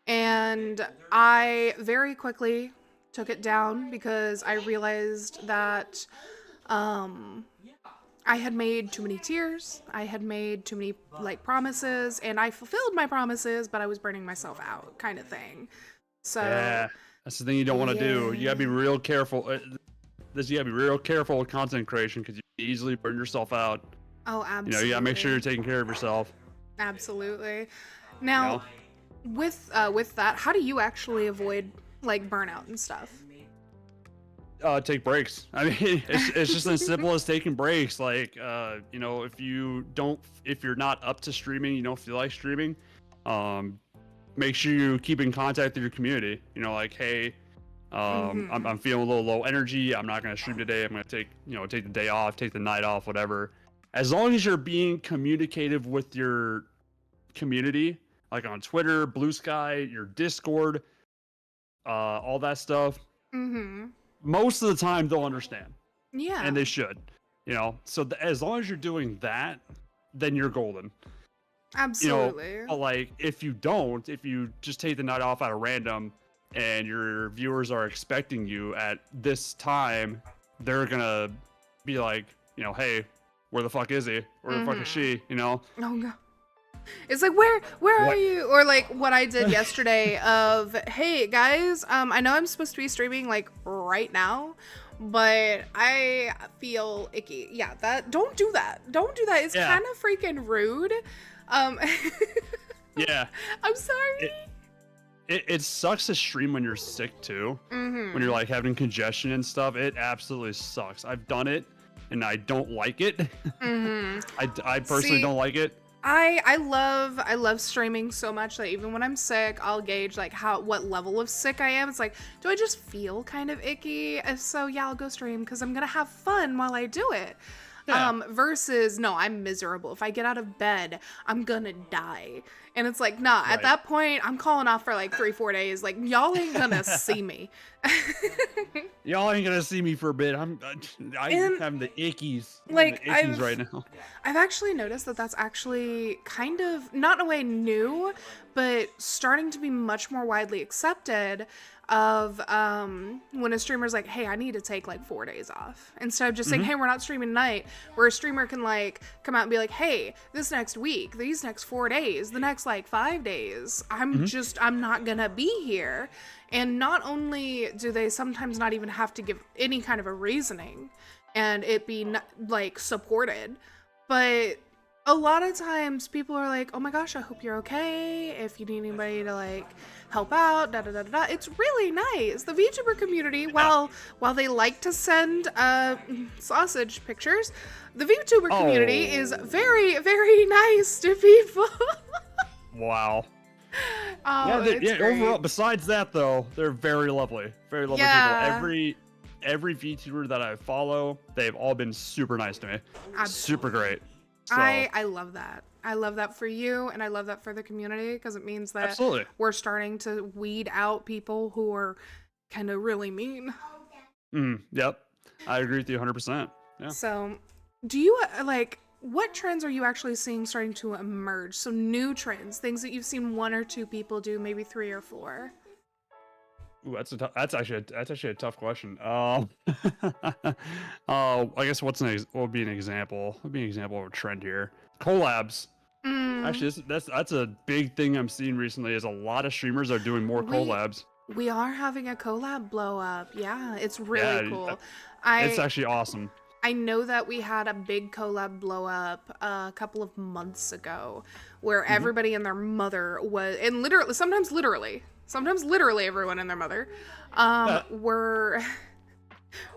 and I very quickly took it down because I realized that I had made too many tiers, I had made too many like promises, and I fulfilled my promises, but I was burning myself out, kind of thing. So
Yeah, that's the thing you don't want to do. You gotta be real careful. You gotta be real careful with content creation because you can easily burn yourself out.
oh, absolutely.
You gotta make sure you're taking care of yourself.
Absolutely. Now, with that, how do you actually avoid like burnout and stuff?
Take breaks. I mean, it's just as simple as taking breaks. Like, if you're not up to streaming, you don't feel like streaming, make sure you keep in contact with your community. Like, hey, I'm feeling a little low energy. I'm not gonna stream today. I'm gonna take the day off, take the night off, whatever. As long as you're being communicative with your community, like on Twitter, Blue Sky, your Discord, all that stuff.
Mm-hmm.
Most of the time they'll understand,
Yeah.
and they should. So as long as you're doing that, then you're golden.
Absolutely.
But like if you just take the night off at a random and your viewers are expecting you at this time, they're gonna be like, hey, where the fuck is he? Where the fuck is she?
Oh god. It's like where are you? Or like what I did yesterday of, hey guys, I know I'm supposed to be streaming like right now, but I feel icky. Yeah, don't do that. Don't do that. It's kind of freaking rude.
Yeah.
I'm sorry.
It sucks to stream when you're sick too.
Mm-hmm.
When you're like having congestion and stuff. It absolutely sucks. I've done it and I don't like it.
Mm-hmm.
I personally don't like it.
I love streaming so much that even when I'm sick, I'll gauge like what level of sick I am. It's like, do I just feel kind of icky? If so, yeah, I'll go stream because I'm gonna have fun while I do it.
Yeah.
Versus, no, I'm miserable. If I get out of bed, I'm gonna die. And it's like, nah, at
Right.
that point, I'm calling off for like 3-4 days. Like, y'all ain't gonna see me.
Y'all ain't gonna see me for a bit. I'm
And,
having the ickies. I'm
like,
having the ickies right now.
I've actually noticed that that's actually kind of, not in a way new, but starting to be much more widely accepted of when a streamer's like, hey, I need to take like 4 days off. Instead of just saying, hey, we're not streaming tonight, where a streamer can like come out and be like, hey, this next week, these next 4 days, the next like 5 days, I'm not gonna be here. And not only do they sometimes not even have to give any kind of a reasoning and it be like supported, but a lot of times people are like, oh my gosh, I hope you're okay. If you need anybody to like help out, da da da da. It's really nice. The VTuber community, while they like to send sausage pictures, the VTuber community is very, very nice to people.
Wow.
Oh,
Yeah,
it's great.
overall, besides that though, they're very lovely people. Every VTuber that I follow, they've all been super nice to me. Super great. So,
I love that. I love that for you, and I love that for the community, because it means that
absolutely.
we're starting to weed out people who are kind of really mean.
Yep. I agree with you 100%. Yeah.
So, do you like, what trends are you actually seeing starting to emerge? So new trends, things that you've seen 1 or 2 people do, maybe 3 or 4.
Ooh, that's actually a tough question. I guess what would be an example? What would be an example of a trend here? Collabs. Actually, that's a big thing I'm seeing recently. Is a lot of streamers are doing more collabs.
We are having a collab blow up. Yeah, it's really cool.
It's actually awesome.
I know that we had a big collab blow up a couple of months ago where everybody and their mother was, and sometimes literally everyone and their mother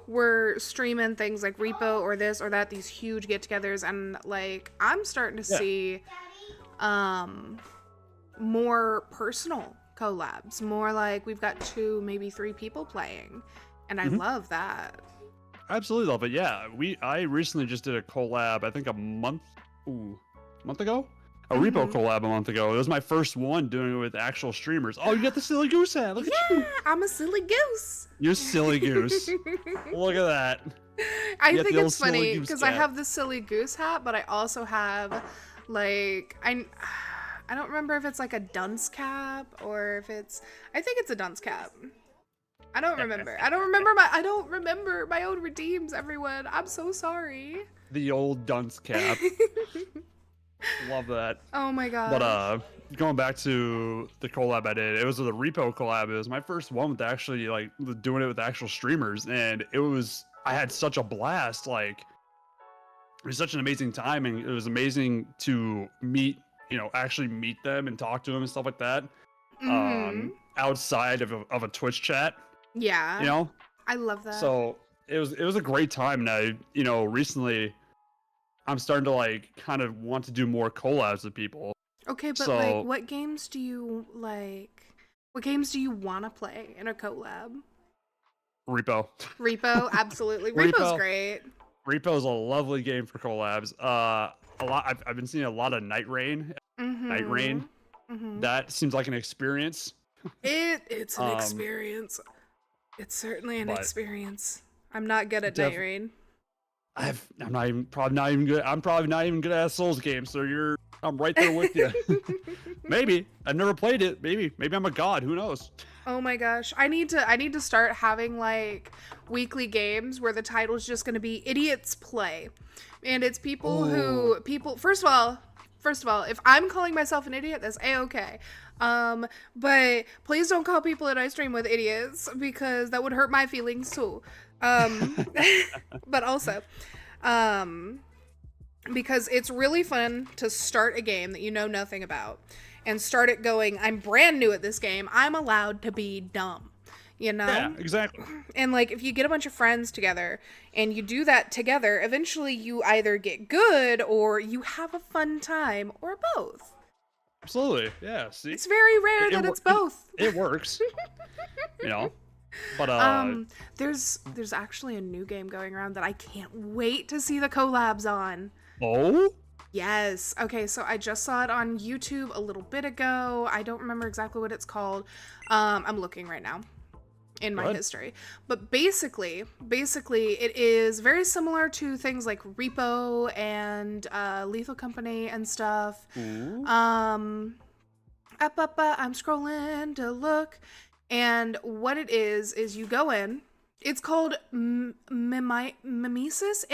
were streaming things like Repo or this or that, these huge get-togethers, and like I'm starting to see more personal collabs, more like we've got 2, maybe 3 people playing, and I love that.
Absolutely love it. Yeah, I recently just did a collab. I think a month ago. A Repo collab a month ago. It was my first one doing it with actual streamers. Oh, you got the silly goose hat. Look at you.
I'm a silly goose.
You're silly goose. Look at that.
I think it's funny because I have the silly goose hat, but I also have like I don't remember if it's like a dunce cap or if I think it's a dunce cap. I don't remember. I don't remember my own redeems, everyone. I'm so sorry.
The old dunce cap. Love that.
Oh my god.
But going back to the collab I did, it was the Repo collab. It was my first one with actually like doing it with actual streamers, and I had such a blast. Like, it was such an amazing time, and it was amazing to actually meet them and talk to them and stuff like that. Outside of a Twitch chat.
Yeah. I love that.
So it was a great time, and I recently I'm starting to like kind of want to do more collabs with people.
Okay, but like what games do you like? What games do you want to play in a collab?
Repo,
absolutely. Repo's great.
Repo's a lovely game for collabs. I've been seeing a lot of Night Rain. Night Rain. That seems like an experience.
It's an experience. It's certainly an experience. I'm not good at Night Rain.
I'm probably not even good at a Souls game, so I'm right there with you. Maybe. I've never played it. Maybe I'm a god, who knows?
Oh my gosh. I need to start having like weekly games where the title's just going to be Idiots Play. And it's first of all, if I'm calling myself an idiot, that's a-okay. But please don't call people that I stream with idiots, because that would hurt my feelings too. But also, because it's really fun to start a game that you know nothing about and start it going, I'm brand new at this game, I'm allowed to be dumb. Yeah,
exactly.
And like, if you get a bunch of friends together and you do that together, eventually you either get good or you have a fun time, or both.
Absolutely. Yeah. See,
it's very rare that it's both.
It works. But
there's actually a new game going around that I can't wait to see the collabs on.
Oh?
Yes. Okay, so I just saw it on YouTube a little bit ago. I don't remember exactly what it's called. I'm looking right now in my
Good.
history. But basically it is very similar to things like Repo and Lethal Company and stuff.
Ooh.
I'm scrolling to look, and what it is you go in. It's called Mimesis, Mimesis.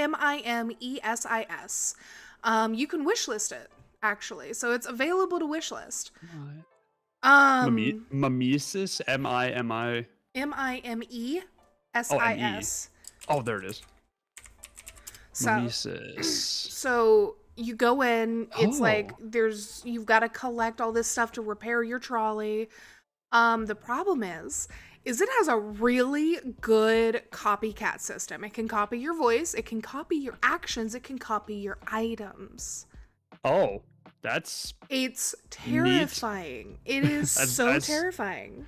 You can wishlist it actually, so it's available to wishlist.
Mimesis, M-I-M-I.
Mimesis.
Oh, M-E. Oh, there it is.
So,
Mimesis.
so you go in. It's like
Oh.
you've got to collect all this stuff to repair your trolley. The problem is it has a really good copycat system. It can copy your voice, it can copy your actions, it can copy your items.
Oh, that's
It's terrifying. It is so terrifying.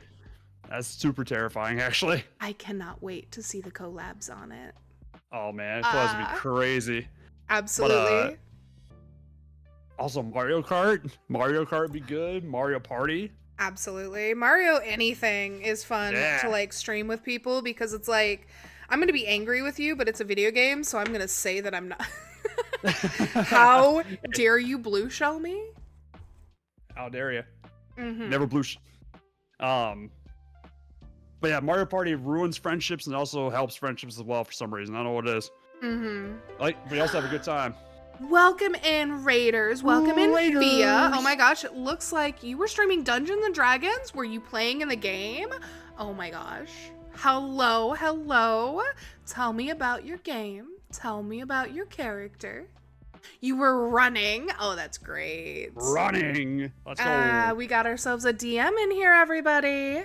That's super terrifying, actually.
I cannot wait to see the collabs on it.
Oh man, it's supposed to be crazy.
Absolutely.
Also, Mario Kart. Mario Kart would be good. Mario Party.
Absolutely. Mario anything is fun to like stream with people because it's like I'm going to be angry with you, but it's a video game, so I'm going to say that I'm not. How dare you blue shell me?
How dare you?
Mm-hmm.
Never blue. But yeah, Mario Party ruins friendships and also helps friendships as well for some reason. I don't know what it is.
Mm-hmm.
Like, we also have a good time.
Welcome in, Raiders. Welcome in,
Raiders.
Fia. Oh my gosh, it looks like you were streaming Dungeons and Dragons. Were you playing in the game? Oh my gosh. Hello, hello. Tell me about your game. Tell me about your character. You were running. Oh, that's great.
Running. Let's go.
We got ourselves a DM in here, everybody.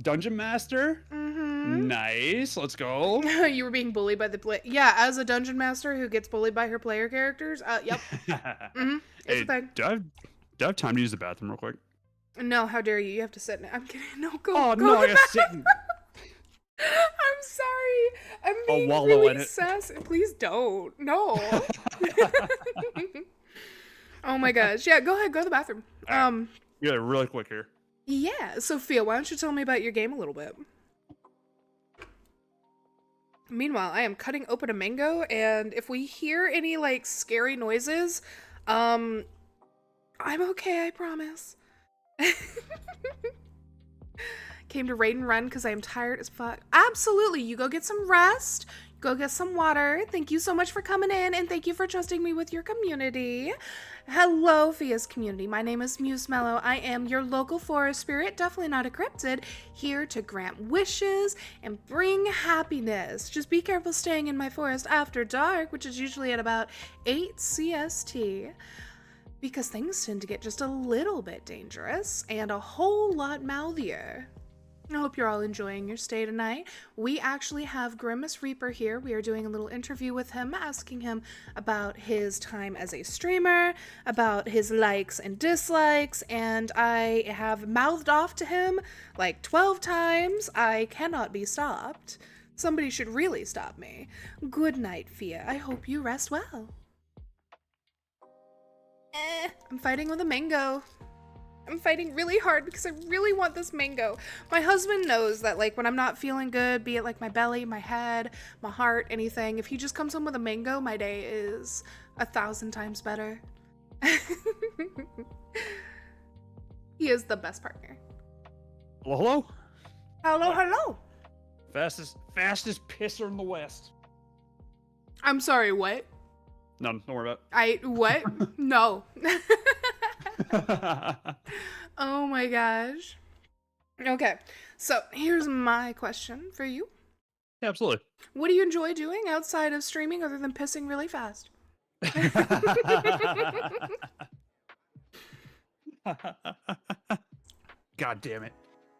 Dungeon Master.
Mm-hmm.
Nice. Let's go.
You were being bullied by the play. Yeah, as a dungeon master who gets bullied by her player characters. Yep. Mm-hmm. It's
Hey,
a thing.
do I have time to use the bathroom real quick?
No, how dare you? You have to sit. I'm kidding. No, go.
Oh
go
no,
to
I
the
gotta sit.
I'm sorry. I'm being
wallow in
really
it.
sassy. Please don't. No. Oh my gosh. Yeah, go ahead. Go to the bathroom.
Yeah, really quick here.
Yeah. Sophia, why don't you tell me about your game a little bit? Meanwhile, I am cutting open a mango, and if we hear any like scary noises, I'm okay, I promise. Came to raid and run because I am tired as fuck. Absolutely, you go get some rest, go get some water. Thank you so much for coming in, and thank you for trusting me with your community. Hello, Fia's community. My name is MuseMallow. I am your local forest spirit, definitely not a cryptid, here to grant wishes and bring happiness. Just be careful staying in my forest after dark, which is usually at about 8 CST, because things tend to get just a little bit dangerous and a whole lot mouthier. I hope you're all enjoying your stay tonight. We actually have Grimace Reaper here. We are doing a little interview with him, asking him about his time as a streamer, about his likes and dislikes, and I have mouthed off to him like 12 times. I cannot be stopped. Somebody should really stop me. Good night, Fia. I hope you rest well. I'm fighting with a mango. I'm fighting really hard because I really want this mango. My husband knows that like when I'm not feeling good, be it like my belly, my head, my heart, anything, if he just comes home with a mango, my day is 1,000 times better. He is the best partner.
Hello?
Hello, hello.
Fastest pisser in the West.
I'm sorry, what?
No, don't worry about
What? No.
it.
Oh my gosh. Okay, so here's my question for you.
Yeah, absolutely.
What do you enjoy doing outside of streaming other than pissing really fast?
God damn it.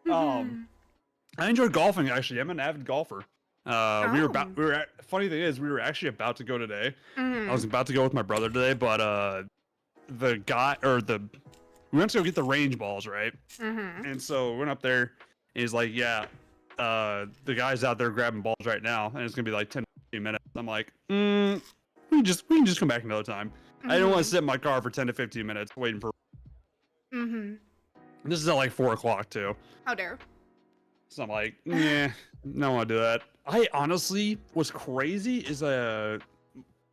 I enjoy golfing actually. I'm an avid golfer. Funny thing is, we were actually about to go today. I was about to go with my brother today, but we went to go get the range balls, right? And so we went up there, and he's like, yeah, the guy's out there grabbing balls right now, and it's gonna be like 10-15 minutes. I'm like, we can just come back another time. I didn't want to sit in my car for 10 to 15 minutes waiting for.
Mm-hmm.
This is at like 4 o'clock too.
How dare.
So I'm like, yeah, no, I want to do that. I honestly, what's crazy is I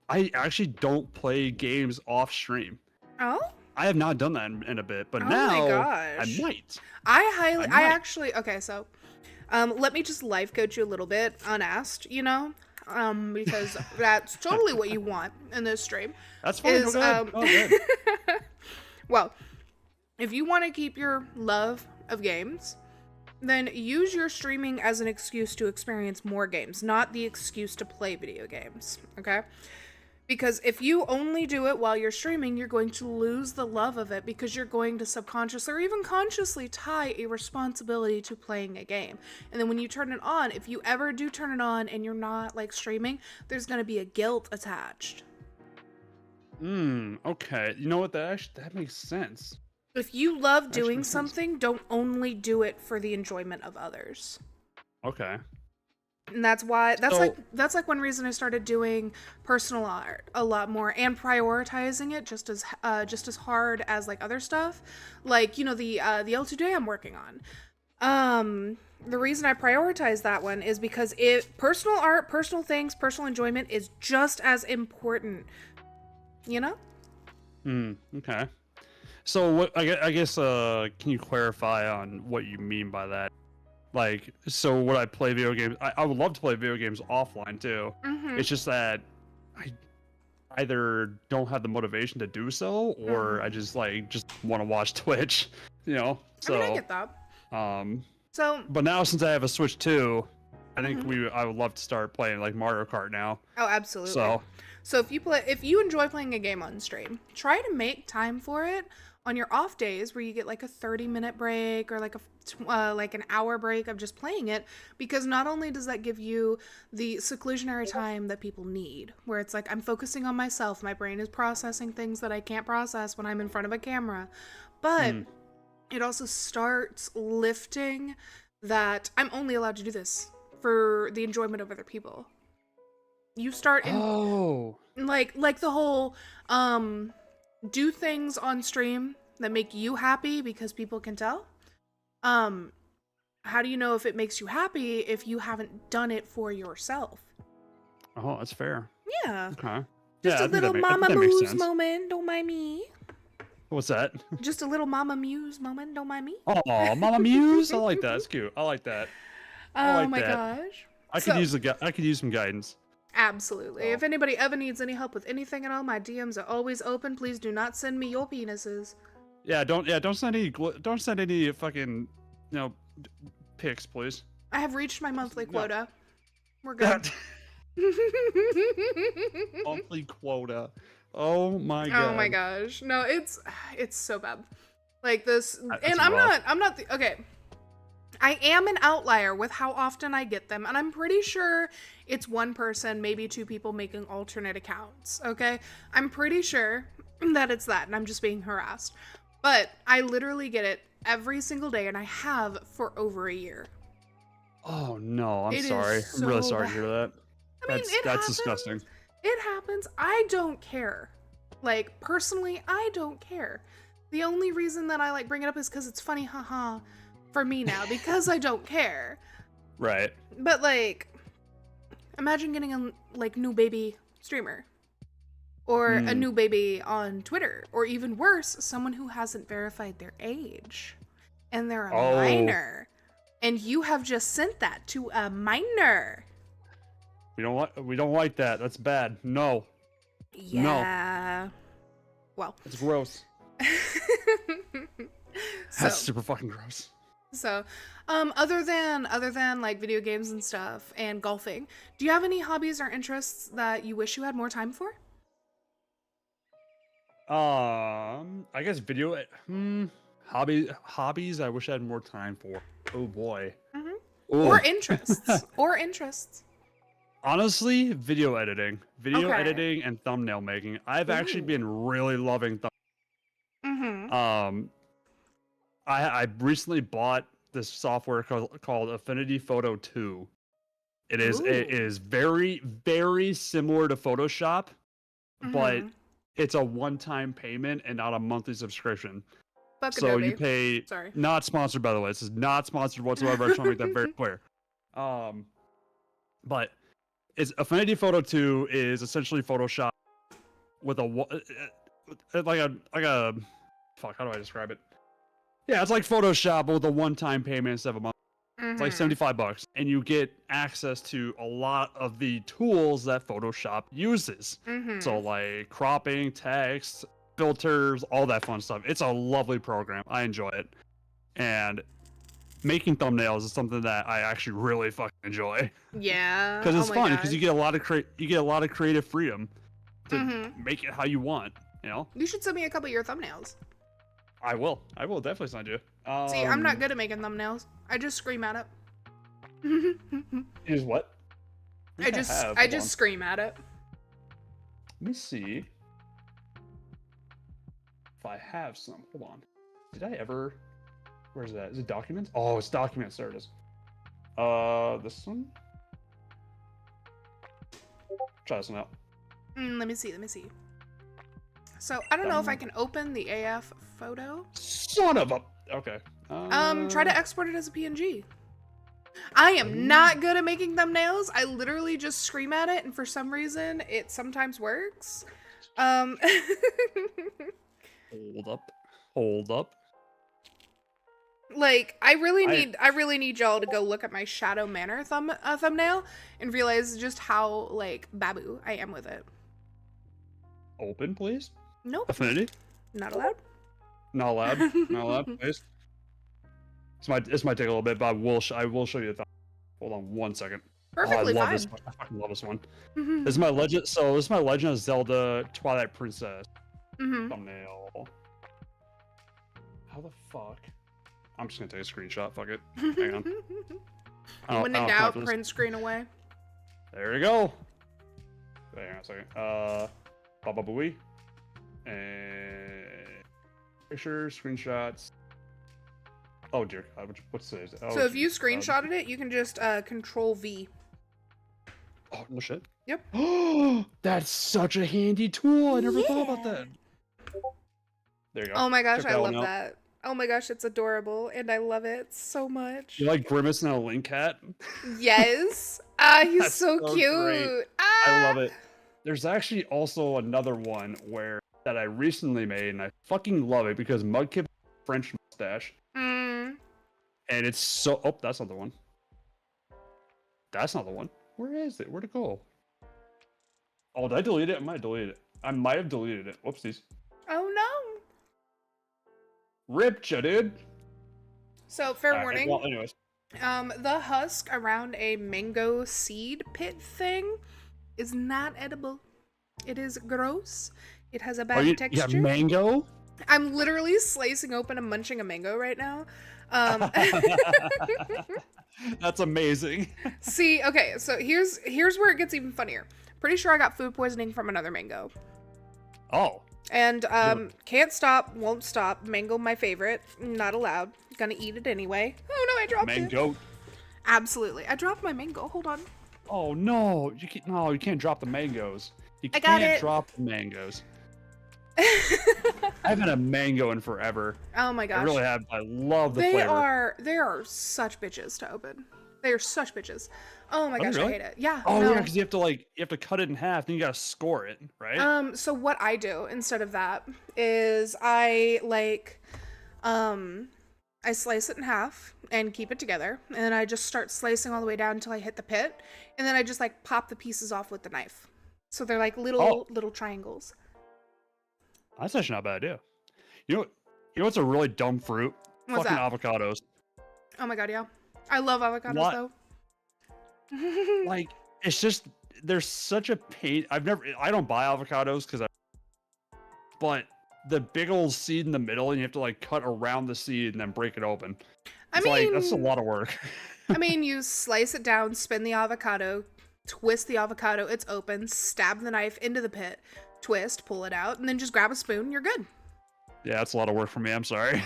actually don't play games off stream.
Oh?
I have not done that in a bit, but
Oh
now
my
I
gosh.
might.
I
might.
actually, okay, so, let me just life coach you a little bit, unasked, you know? Because that's totally what you want in this stream.
That's fine.
Is,
Go ahead. Oh, good.
Well, if you want to keep your love of games, then use your streaming as an excuse to experience more games, not the excuse to play video games, okay? Because if you only do it while you're streaming, you're going to lose the love of it because you're going to subconsciously or even consciously tie a responsibility to playing a game. And then when you turn it on, if you ever do turn it on and you're not like streaming, there's going to be a guilt attached.
Okay. You know what? That makes sense.
If you love doing
makes sense.
something, don't only do it for the enjoyment of others.
Okay.
And that's why
So-
that's like one reason I started doing personal art a lot more and prioritizing it just as hard as like other stuff. Like, you know, the L2J I'm working on. The reason I prioritize that one is because personal art, personal things, personal enjoyment is just as important. You know?
Okay. So what? I guess. Can you clarify on what you mean by that? Like, so would I play video games? I would love to play video games offline too.
Mm-hmm.
It's just that I either don't have the motivation to do so, or I just want to watch Twitch. You know. So.
I mean, I get that. So.
But now since I have a Switch 2, I think I would love to start playing like Mario Kart now.
Oh, absolutely.
So
if you enjoy playing a game on stream, try to make time for it on your off days where you get like a 30-minute break or like an hour break of just playing it, because not only does that give you the seclusionary time that people need, where it's like I'm focusing on myself, my brain is processing things that I can't process when I'm in front of a camera, but it also starts lifting that I'm only allowed to do this for the enjoyment of other people. You start like the whole do things on stream that make you happy because people can tell. How do you know if it makes you happy if you haven't done it for yourself?
Oh, that's fair.
Yeah.
Okay.
Just
Yeah,
a little Mama
that makes
Muse
sense.
moment, don't mind me.
What's that?
Just a little Mama Muse moment, don't mind me.
Oh, Mama Muse. I like that. That's cute. I like that. I
Oh
like
my
that.
gosh.
I could use some guidance.
Absolutely.
Oh.
If anybody ever needs any help with anything at all, my DMs are always open. Please do not send me your penises.
Don't send any fucking, pics, please.
I have reached my monthly quota. We're good.
Monthly quota. Oh my god.
Oh my gosh. No, it's so bad. Like this,
That's
and
rough.
okay. I am an outlier with how often I get them, and I'm pretty sure it's one person, maybe two people making alternate accounts, okay? I'm pretty sure that it's that, and I'm just being harassed. But I literally get it every single day, and I have for over a year.
Oh no, I'm
It is
sorry. I'm really
so
sorry to hear that.
I mean, it
That's
happens.
disgusting.
It happens. I don't care. Like, personally, I don't care. The only reason that I, like, bring it up is because it's funny, haha, for me now, because I don't care.
Right.
But, like, imagine getting a, like, new baby streamer. Or a new baby on Twitter. Or even worse, someone who hasn't verified their age. And they're a minor. And you have just sent that to a minor.
We don't like that. That's bad. No.
Yeah. Well.
It's gross. That's super fucking gross.
So, other than like video games and stuff and golfing, do you have any hobbies or interests that you wish you had more time for?
I guess hobbies I wish I had more time for. Oh boy.
Or interests.
Honestly, video editing
Okay.
and thumbnail making. I've actually been really loving I recently bought this software called Affinity Photo 2. It is very, very similar to Photoshop, but it's a one-time payment and not a monthly subscription.
Fuck
So you
Adobe.
pay.
Sorry.
Not sponsored, by the way. This is not sponsored whatsoever. I just want to make that very clear. But it's Affinity Photo 2 is essentially Photoshop with like a fuck. How do I describe it? Yeah, it's like Photoshop but with a one-time payment instead of a month. It's like $75, and you get access to a lot of the tools that Photoshop uses. So like cropping, text, filters, all that fun stuff. It's a lovely program. I enjoy it, and making thumbnails is something that I actually really fucking enjoy.
Yeah.
Because it's
oh my
fun. Because
gosh.
you get a lot of creative freedom to make it how you want. You know.
You should send me a couple of your thumbnails.
I will. I will definitely send you.
See, I'm not good at making thumbnails. I just scream at it.
Is what?
I just scream at it.
Let me see if I have some. Hold on. Did I ever? Where's that? Is it documents? Oh, it's documents. There it is. This one. Try this one out.
Let me see. So I don't know if I can open the AF photo.
Son of a. Okay.
Try to export it as a PNG. I am not good at making thumbnails. I literally just scream at it, and for some reason, it sometimes works.
Hold up.
Like, I really need y'all to go look at my Shadow Manor thumbnail and realize just how, like, babu I am with it.
Open, please.
Nope.
Affinity.
Not allowed.
Not allowed. Not allowed, please. This might take a little bit, but I will show you the thumb. Hold on 1 second.
Perfectly
I love
fine.
this one. I fucking love this one. This is my legend. So this is my Legend of Zelda Twilight Princess thumbnail. How the fuck? I'm just gonna take a screenshot. Fuck it. Hang on.
When in doubt, print screen away.
There we go. Hang on a second. Baba Booey. And pictures, screenshots. Oh dear God, what's this? Oh,
So if you screenshotted it, you can just Control V.
Oh no shit.
Yep.
That's such a handy tool. I never thought about that. There you go.
Oh my gosh,
Check
I
that
love
one out.
that. Oh my gosh, it's adorable, and I love it so much.
You like Grimace and a Link Cat?
Yes. He's
That's
so
so
cute.
great. I love it. There's actually also another one that I recently made, and I fucking love it because Mudkip French mustache. And it's so. Oh, that's not the one. That's not the one. Where is it? Where'd it go? Oh, did I delete it? I might have deleted it. I might have deleted it. Whoopsies.
Oh no.
Ripped ya, dude.
So fair
Alright,
warning.
well, anyways.
The husk around a mango seed pit thing is not edible. It is gross. It has a bad texture.
Yeah, mango?
I'm literally slicing open and munching a mango right now.
That's amazing.
See, okay, so here's where it gets even funnier. Pretty sure I got food poisoning from another mango.
Oh.
And can't stop, won't stop. Mango, my favorite. Not allowed. Gonna eat it anyway. Oh no, I dropped it.
Mango.
Absolutely, I dropped my mango. Hold on.
Oh no, you can't drop the mangoes. You
I got
can't
it.
drop the mangoes. I haven't had a mango in forever.
Oh my gosh.
I really have. I love the flavor.
They are such bitches to open. They are such bitches. Oh my gosh,
really?
I hate it. Yeah.
Oh
no.
yeah, because you have to cut it in half, then you gotta score it, right?
So what I do instead of that is I slice it in half and keep it together, and then I just start slicing all the way down until I hit the pit, and then I just like pop the pieces off with the knife. So they're like little triangles.
That's actually not a bad idea. You know what's a really dumb fruit?
What's
Fucking
that?
avocados.
Oh my god, yeah. I love avocados though.
Like, it's just, there's such a pain. I don't buy avocados but the big old seed in the middle, and you have to like cut around the seed and then break it open. It's like, that's a lot of work.
I mean, you slice it down, spin the avocado, twist the avocado, it's open, stab the knife into the pit, twist, pull it out, and then just grab a spoon, you're good.
Yeah, that's a lot of work for me. I'm sorry.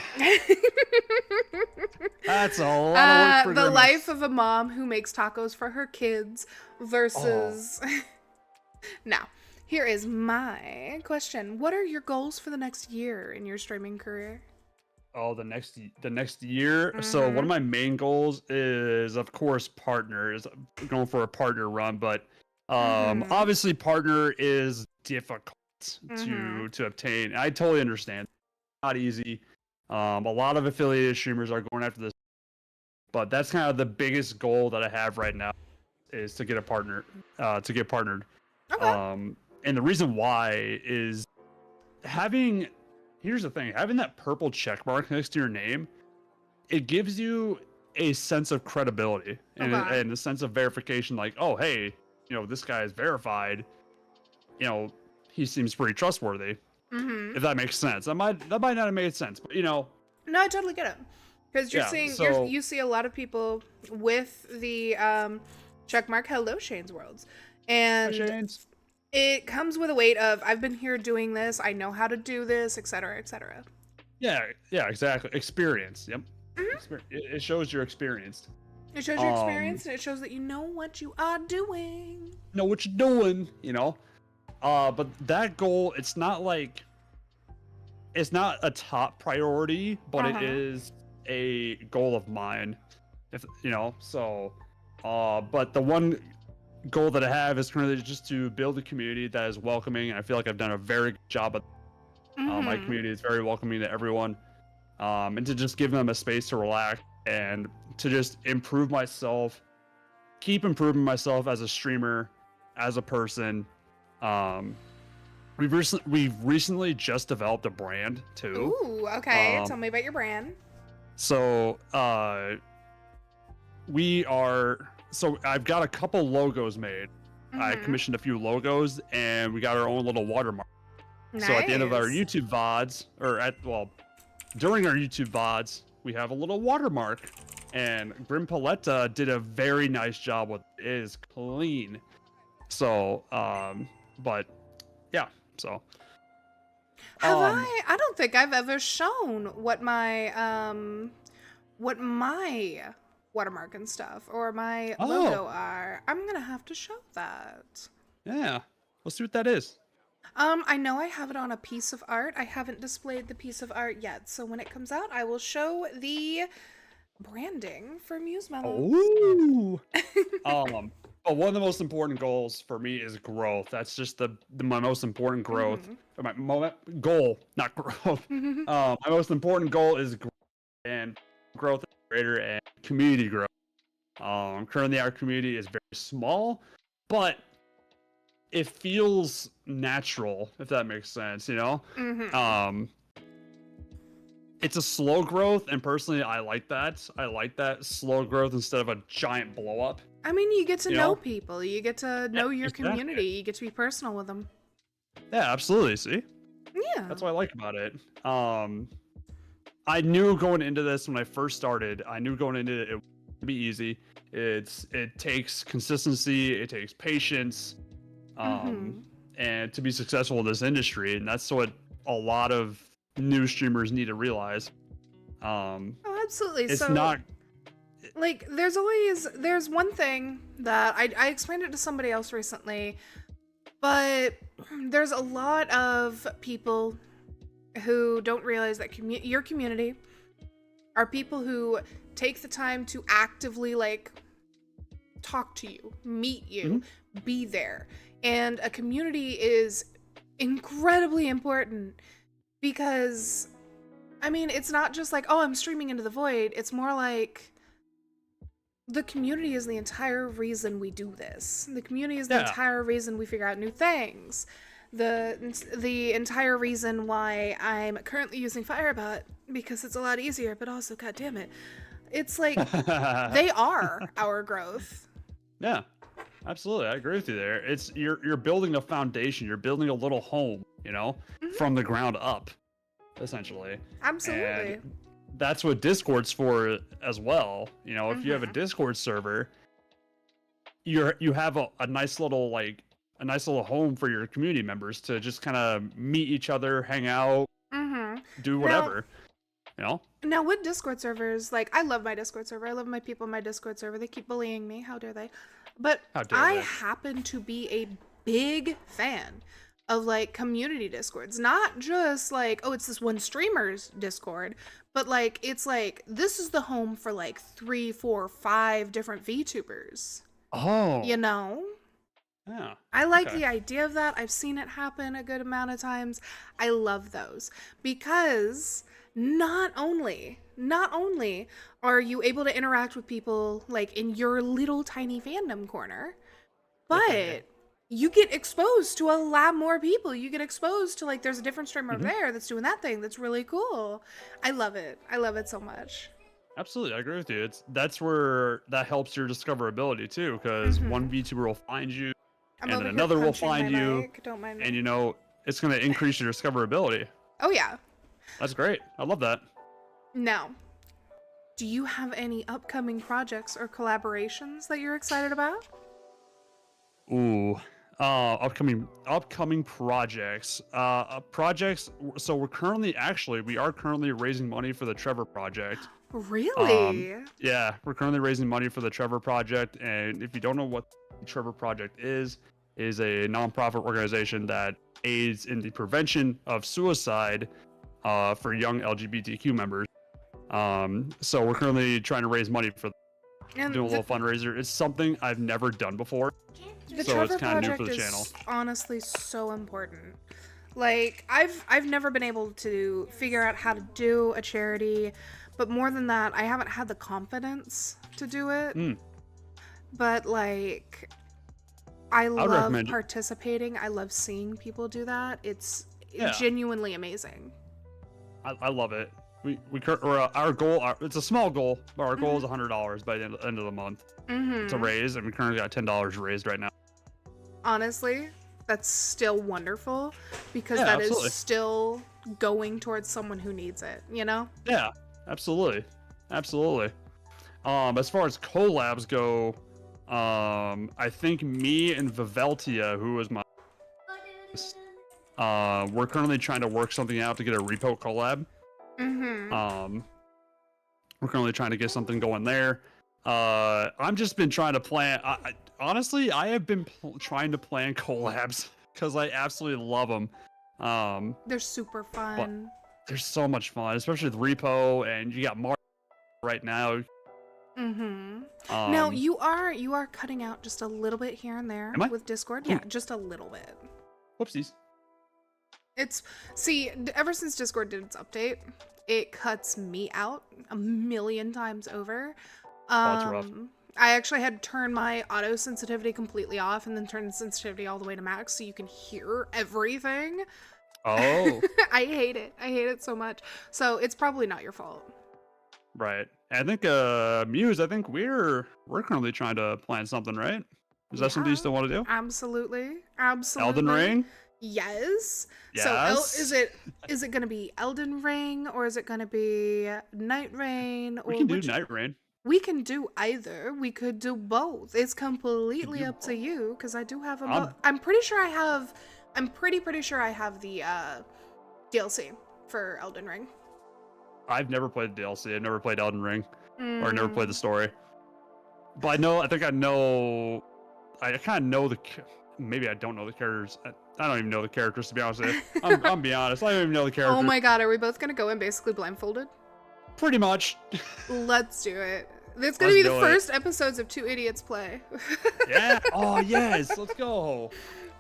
That's a lot of work for
the
Grimace.
life of a mom who makes tacos for her kids versus... Now, Here is my question. What are your goals for the next year in your streaming career?
Oh, the next year. So one
Mm-hmm.
of my main goals is, of course, partners. Going for a partner run, but
Mm-hmm.
obviously, partner is difficult
Mm-hmm.
to obtain. I totally understand. Not easy. A lot of affiliated streamers are going after this, but that's kind of the biggest goal that I have right now is to get a partner, to get partnered.
Okay.
Um, and the reason why is having. Here's the thing: having that purple check mark next to your name, it gives you a sense of credibility
Okay.
and a sense of verification. Like, oh, hey, this guy is verified. You know, he seems pretty trustworthy.
Mm-hmm.
If that makes sense, that might not have made sense, but
No, I totally get it. Because
yeah.
you see a lot of people with the checkmark Hello Shane's Worlds.
Hi,
And
Shane's.
it comes with a weight of I've been here doing this, I know how to do this, etc., etc.
Yeah, exactly. Experience. Yep.
Mm-hmm.
It shows you're experienced.
It shows your experience and it shows that you know what you are doing.
Know what you're doing. But that goal, it's not a top priority, but it
Uh-huh.
is a goal of mine. If so, but the one goal that I have is currently just to build a community that is welcoming, and I feel like I've done a very good job of. My
Mm-hmm.
community is very welcoming to everyone, and to just give them a space to relax and to just improve myself, keep improving myself as a streamer, as a person. Um, we've recently just developed a brand too.
Ooh, okay. Tell
Um,
me about your brand.
so we are. So I've got a couple logos made. I
Mm-hmm.
commissioned a few logos, and we got our own little watermark. So at the end of our
Nice.
YouTube VODs, during our YouTube VODs, we have a little watermark. And Grim Paletta did a very nice job with it. It is clean. So, but yeah, so
Have
um
I don't think I've ever shown what my watermark and stuff or my
oh
logo are. I'm gonna have to show that.
yeah. Let's see what that is.
I know I have it on a piece of art. I haven't displayed the piece of art yet, so when it comes out, I will show the branding for MuseMallow.
Oh. But one of the most important goals for me is growth. That's just my most important growth. Or goal, not growth. My most important goal is growth greater and community growth. Currently our community is very small, but it feels natural, if that makes sense.
Mm-hmm.
Um, it's a slow growth, and personally, I like that. I like that slow growth instead of a giant blow up.
I mean, you get to
You
know
know?
people. You get to
Yeah,
know your
exactly.
community. You get to be personal with them.
Yeah, absolutely. See,
Yeah.
that's what I like about it. I knew going into this when I first started. I knew going into it would be easy. It takes consistency. It takes patience.
Mm-hmm.
And to be successful in this industry, and that's what a lot of new streamers need to realize.
Oh, absolutely.
It's
So,
not.
like, there's one thing that I explained it to somebody else recently, but there's a lot of people who don't realize that your community are people who take the time to actively talk to you, meet you, be there. And a community is incredibly important because, I mean, it's not just like, oh, I'm streaming into the void. It's more like the community is the entire reason we do this. The community is the
Yeah.
entire reason we figure out new things. The entire reason why I'm currently using Firebot because it's a lot easier, but also, god damn it, it's like they are our growth.
Yeah, absolutely. I agree with you there. It's you're building a foundation. You're building a little home, from the ground up, essentially.
Absolutely.
And that's what Discord's for as well. If you have a
Mhm.
Discord server, you have a nice little home for your community members to just kind of meet each other, hang out,
Mhm.
do
Now,
whatever. You know?
now with Discord servers, I love my Discord server. I love my people in my Discord server. They keep bullying me. How dare they? But
How dare
I
they?
happen to be a big fan of like community discords, not just like, oh, it's this one streamer's discord, but like it's like this is the home for like 3, 4, 5 different VTubers, you
Oh,
know.
yeah.
I like
Okay.
the idea of that. I've seen it happen a good amount of times. I love those because not only are you able to interact with people like in your little tiny fandom corner, but you get exposed to a lot more people. You get exposed to like there's a different streamer over
Mhm.
there that's doing that thing that's really cool. I love it. I love it so much.
Absolutely, I agree with you. That's where that helps your discoverability too, because one
Hmm.
VTuber will find you,
I'm
and
over
then
here
another will
punching my
find you,
mic. Don't mind
and
me.
it's going to increase your discoverability.
Oh yeah.
That's great. I love that.
Now, do you have any upcoming projects or collaborations that you're excited about?
Ooh, upcoming projects. Projects. So we are currently raising money for the Trevor Project.
Really?
Yeah, we're currently raising money for the Trevor Project, and if you don't know what the Trevor Project is a nonprofit organization that aids in the prevention of suicide for young LGBTQ members. So we're currently trying to raise money for
And
doing a little fundraiser. It's something I've never done before,
the
so it's
Trevor
kind of new for
Project
the channel.
is honestly so important. Like I've never been able to figure out how to do a charity, but more than that, I haven't had the confidence to do it.
Mm,
But like I
I would
love
recommend it.
participating. I love seeing people do that. It's
Yeah,
genuinely amazing.
I love it. Our goal. It's a small goal, but our goal is
Mhm.
$100 by the end of the month to
Mhm.
raise, and we currently got $10 raised right now.
Honestly, that's still wonderful because
Yeah,
that is
absolutely.
still going towards someone who needs it, you know?
Yeah, absolutely, absolutely. As far as collabs go, I think me and Viveltia, who is my, we're currently trying to work something out to get a repo collab.
Mhm.
Um, we're currently trying to get something going there. I'm just been trying to plan. Honestly, I have been trying to plan collabs because I absolutely love them.
They're super
But
fun.
they're so much fun, especially with repo, and you got Mario right now.
Mhm. Now,
Um,
you are cutting out just a little bit here and there
am I?
with Discord.
Oh,
Yeah, just a little bit.
whoopsies.
It's ever since Discord did its update, it cuts me out a million times over.
Oh, it's rough.
I actually had to turn my auto sensitivity completely off and then turn the sensitivity all the way to max so you can hear everything.
Oh,
I hate it. I hate it so much. So it's probably not your fault.
right. I think Muse. I think we're currently trying to plan something, right? Is that something you
Yeah,
still want to do?
absolutely.
Elden
Absolutely.
Ring.
Yes. So
Yes.
is it going to be Elden Ring or is it going to be Night Rain
We
or
can do
which
Night Rain.
we can do either. We could do both. It's
We can
completely
do
up to
both.
you because I do have them both.
I'm
I'm pretty sure I have I'm pretty sure I have the DLC for Elden Ring.
I've never played the DLC. I've never played Elden Ring or never played
Mm.
the story. But I know. I think I know. I kind of know maybe I don't know the characters. I don't even know the characters to be honest with you. I'm being honest. I don't even know the
Oh
characters.
my god, are we both gonna go in basically blindfolded?
Pretty much.
Let's do it. It's gonna
Let's
be the
do it.
first episodes of Two Idiots Play.
Yeah. Oh yes. Let's go.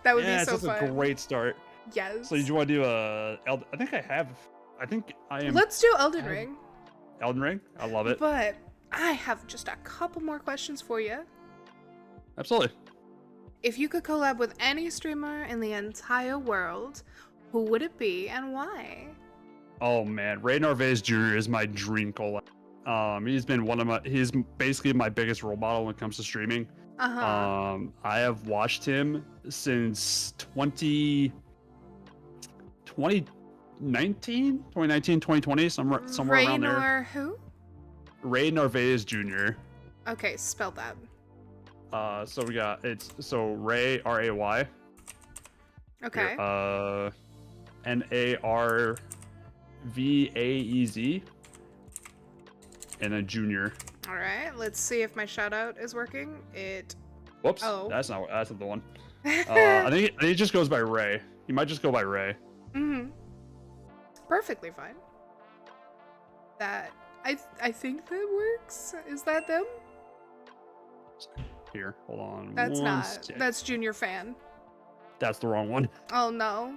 That would
Yes,
be so
that's
fun.
a great start.
Yes.
So, do you want to do I think I have. I think I am.
Let's do Elden
I-
Ring.
Elden Ring. I love it.
But I have just a couple more questions for you.
Absolutely.
If you could collab with any streamer in the entire world, who would it be and why?
Oh man, Ray Narvaez Jr. is my dream collab. He's basically my biggest role model when it comes to streaming.
Uh-huh.
I have watched him since 2020, somewhere around there.
Raynor who?
Ray Narvaez Jr.
Okay, spell that.
So we got Ray Ray.
Okay.
Narvaez, and then Junior.
All right, let's see if my shout out is working.
Whoops,
Oh.
that's not the one. I think it just goes by Ray. He might just go by Ray.
Perfectly fine. That I think that works. Is that them?
Here, hold on.
That's
one
not.
sec.
That's Junior Fan.
That's the wrong one.
Oh no.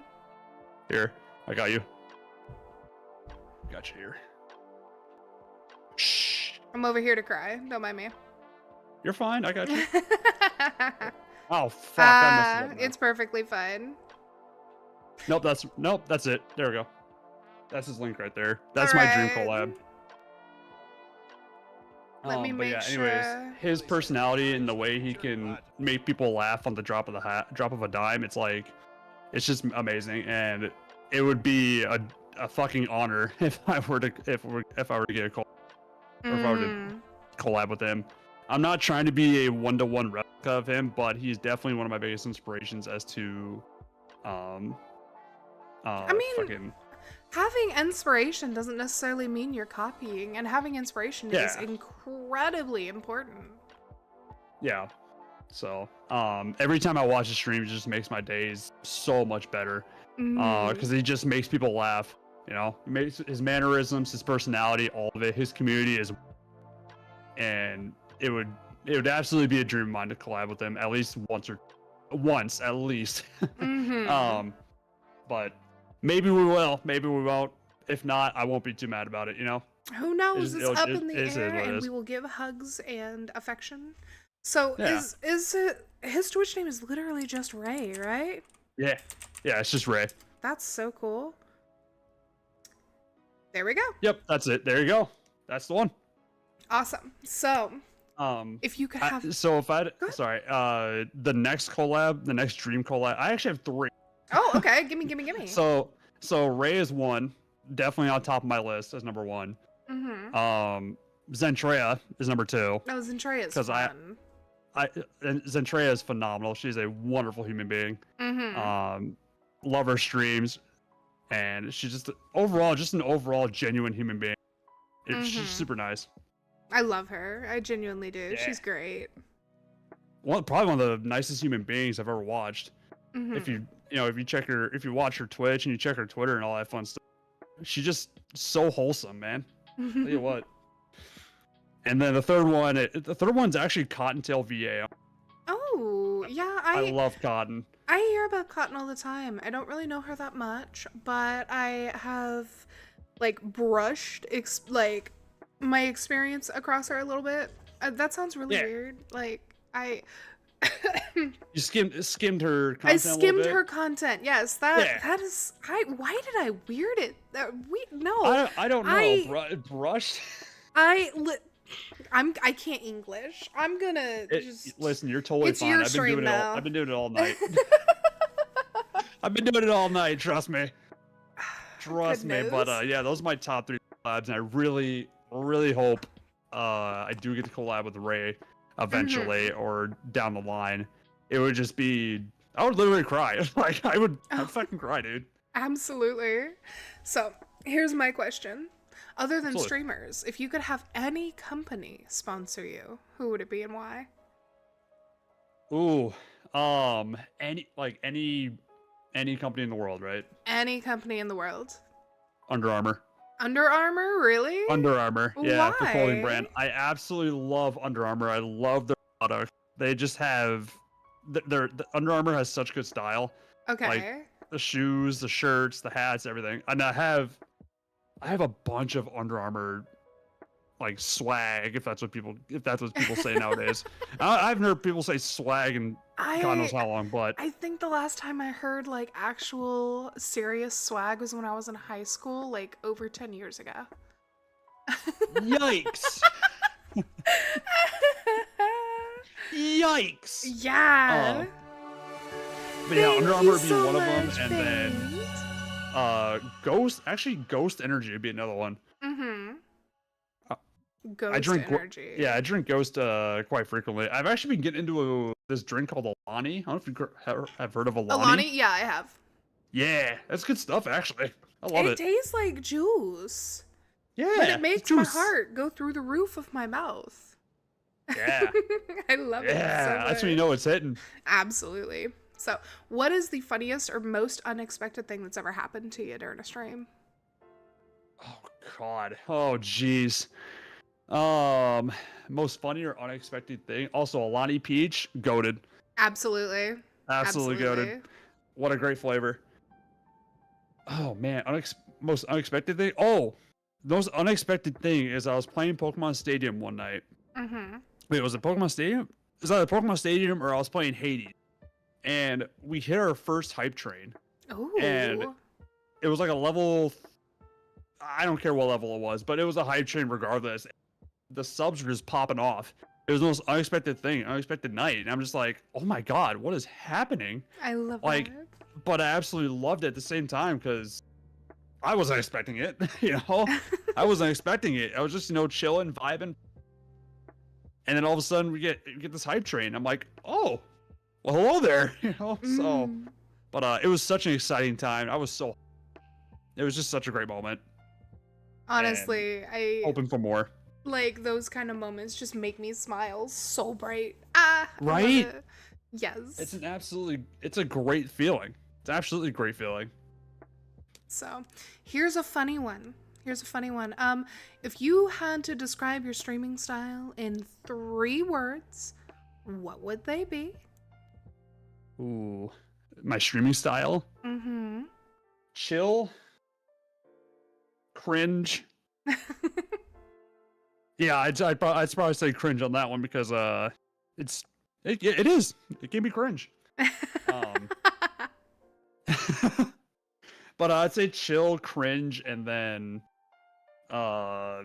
Here, I got you. Got you here. Shh.
I'm over here to cry. Don't mind me.
You're fine. I got you. Oh fuck! I messed it up. now.
It's perfectly fine.
Nope. That's it. There we go. That's his link right there. That's my dream collab.
Let me
But
make
yeah,
sure.
anyways, his personality and the way he can make people laugh on the drop of a dime, it's like, it's just amazing, and it would be a fucking honor if I were to get a call, or if I were to collab with him. I'm not trying to be a one-to-one replica of him, but he's definitely one of my biggest inspirations as to, fucking.
Having inspiration doesn't necessarily mean you're copying, and having inspiration is
Yeah.
incredibly important.
Yeah. So, every time I watch a stream, it just makes my days so much better. Because he just makes people laugh. You know, he makes his mannerisms, his personality, all of it. His community is, and it would absolutely be a dream of mine to collab with him at least once at least. But maybe we will, maybe we won't. If not, I won't be too mad about it. You know.
Who knows? It's up in the
is
air,
what it
and
is.
we will give hugs and affection. So
Yeah.
is it his Twitch name is literally just Ray, right?
Yeah, it's just Ray.
That's so cool. There we go.
Yep, that's it. There you go. That's the one.
Awesome. So if you could have
The next collab, the next dream collab, I actually have 3.
Oh, okay. Gimme.
So Ray is one, definitely on top of my list as number 1. Zentrea is number 2.
That was Zentrea's
Because
fun.
and Zentrea is phenomenal. She's a wonderful human being. Love her streams, and she's just an overall genuine human being. She's super nice.
I love her. I genuinely do.
Yeah.
She's great.
Probably one of the nicest human beings I've ever watched. If you watch her Twitch and you check her Twitter and all that fun stuff, she's just so wholesome, man. Tell you what. And then the third one's actually Cottontail VA.
Oh, yeah.
I love Cotton.
I hear about Cotton all the time. I don't really know her that much, but I have brushed my experience across her a little bit. That sounds really weird.
You skimmed her content.
I skimmed her content. Yes, that is. Why did I weird it?
I don't know. Brushed.
I can't English. I'm gonna just
listen. You're totally
it's
fine.
your
I've been
stream
doing
now.
I've been doing it all night. I've been doing it all night. Trust me. Trust me. But yeah, those are my top 3 collabs, and I really, really hope I do get to collab with Ray eventually or down the line. It would just be. I would literally cry. I'd fucking cry, dude.
Absolutely. So here's my question. Other than
Absolutely.
streamers, if you could have any company sponsor you, who would it be and why?
Ooh, any company in the world, right?
Any company in the world.
Under Armour.
Under Armour, really?
Under Armour, yeah, the clothing
Why?
brand. I absolutely love Under Armour. I love their product. They just have, the Under Armour has such good style.
Okay.
The shoes, the shirts, the hats, everything. And I have a bunch of Under Armour swag, if that's what people say nowadays. I haven't heard people say swag in God knows how long, but
I think the last time I heard actual serious swag was when I was in high school, over 10 years ago.
yikes. Yikes.
Yeah.
But yeah, Under Armour would be
so
one of them,
much,
and then Ghost Energy would be another one.
Ghost
I drink
Energy.
I drink Ghost quite frequently. I've actually been getting into this drink called Alani. I don't know if you have heard of Alani.
Alani? Yeah, I have.
Yeah, that's good stuff actually. I love it.
It tastes like juice.
Yeah,
But it makes my
juice.
heart go through the roof of my mouth.
Yeah,
I love it so
yeah, that's when you
much.
know it's hitting.
Absolutely. So, what is the funniest or most unexpected thing that's ever happened to you during a stream?
Oh God. Oh jeez. Most funny or unexpected thing. Also, Alani Peach, goated.
Absolutely.
Absolutely goated.
Absolutely.
What a great flavor. Oh man, most unexpected thing. Oh, the most unexpected thing is I was playing Pokemon Stadium one night.
Mm-hmm.
Wait, was it Pokemon Stadium? Is that Pokemon Stadium or I was playing Hades? And we hit our first hype train.
Ooh.
And it was like a level. I don't care what level it was, but it was a hype train regardless. The subs were just popping off. It was the most unexpected thing, unexpected night. And I'm just like, oh my God, what is happening?
I love
Like,
that.
but I absolutely loved it at the same time because I wasn't expecting it. I wasn't expecting it. I was just, chilling, vibing. And then all of a sudden we get this hype train. I'm like, oh, well, hello there. So, but it was such an exciting time. It was just such a great moment.
Honestly, I
Hoping for more.
like those kind of moments just make me smile so bright. Ah, I love
Right?
it. Yes.
It's a great feeling. It's absolutely a great feeling.
So, here's a funny one. If you had to describe your streaming style in 3 words, what would they be?
Ooh, my streaming style?
Mm-hmm.
Chill, cringe. Yeah, I'd probably say cringe on that one because it is. It can be cringe. But I'd say chill, cringe, and then oh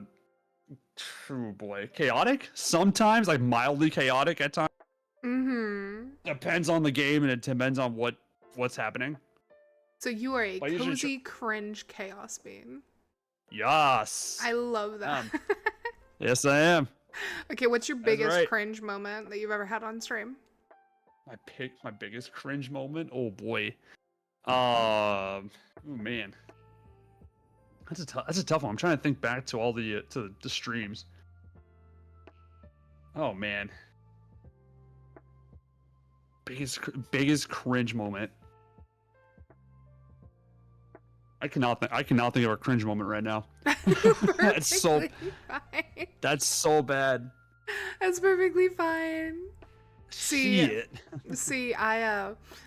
boy, chaotic. Sometimes, like mildly chaotic at times.
Mm-hmm.
Depends on the game and it depends on what's happening.
So you are a
But usually
cozy cringe chaos being.
Yes.
I love that.
Yes, I am.
Okay, what's your biggest
right.
cringe moment that you've ever had on stream?
My biggest cringe moment. Oh boy. Oh man. That's a tough one. I'm trying to think back to all the streams. Oh man. Biggest cringe moment. I cannot think of a cringe moment right now. That's so
fine.
That's so bad.
That's perfectly fine. See,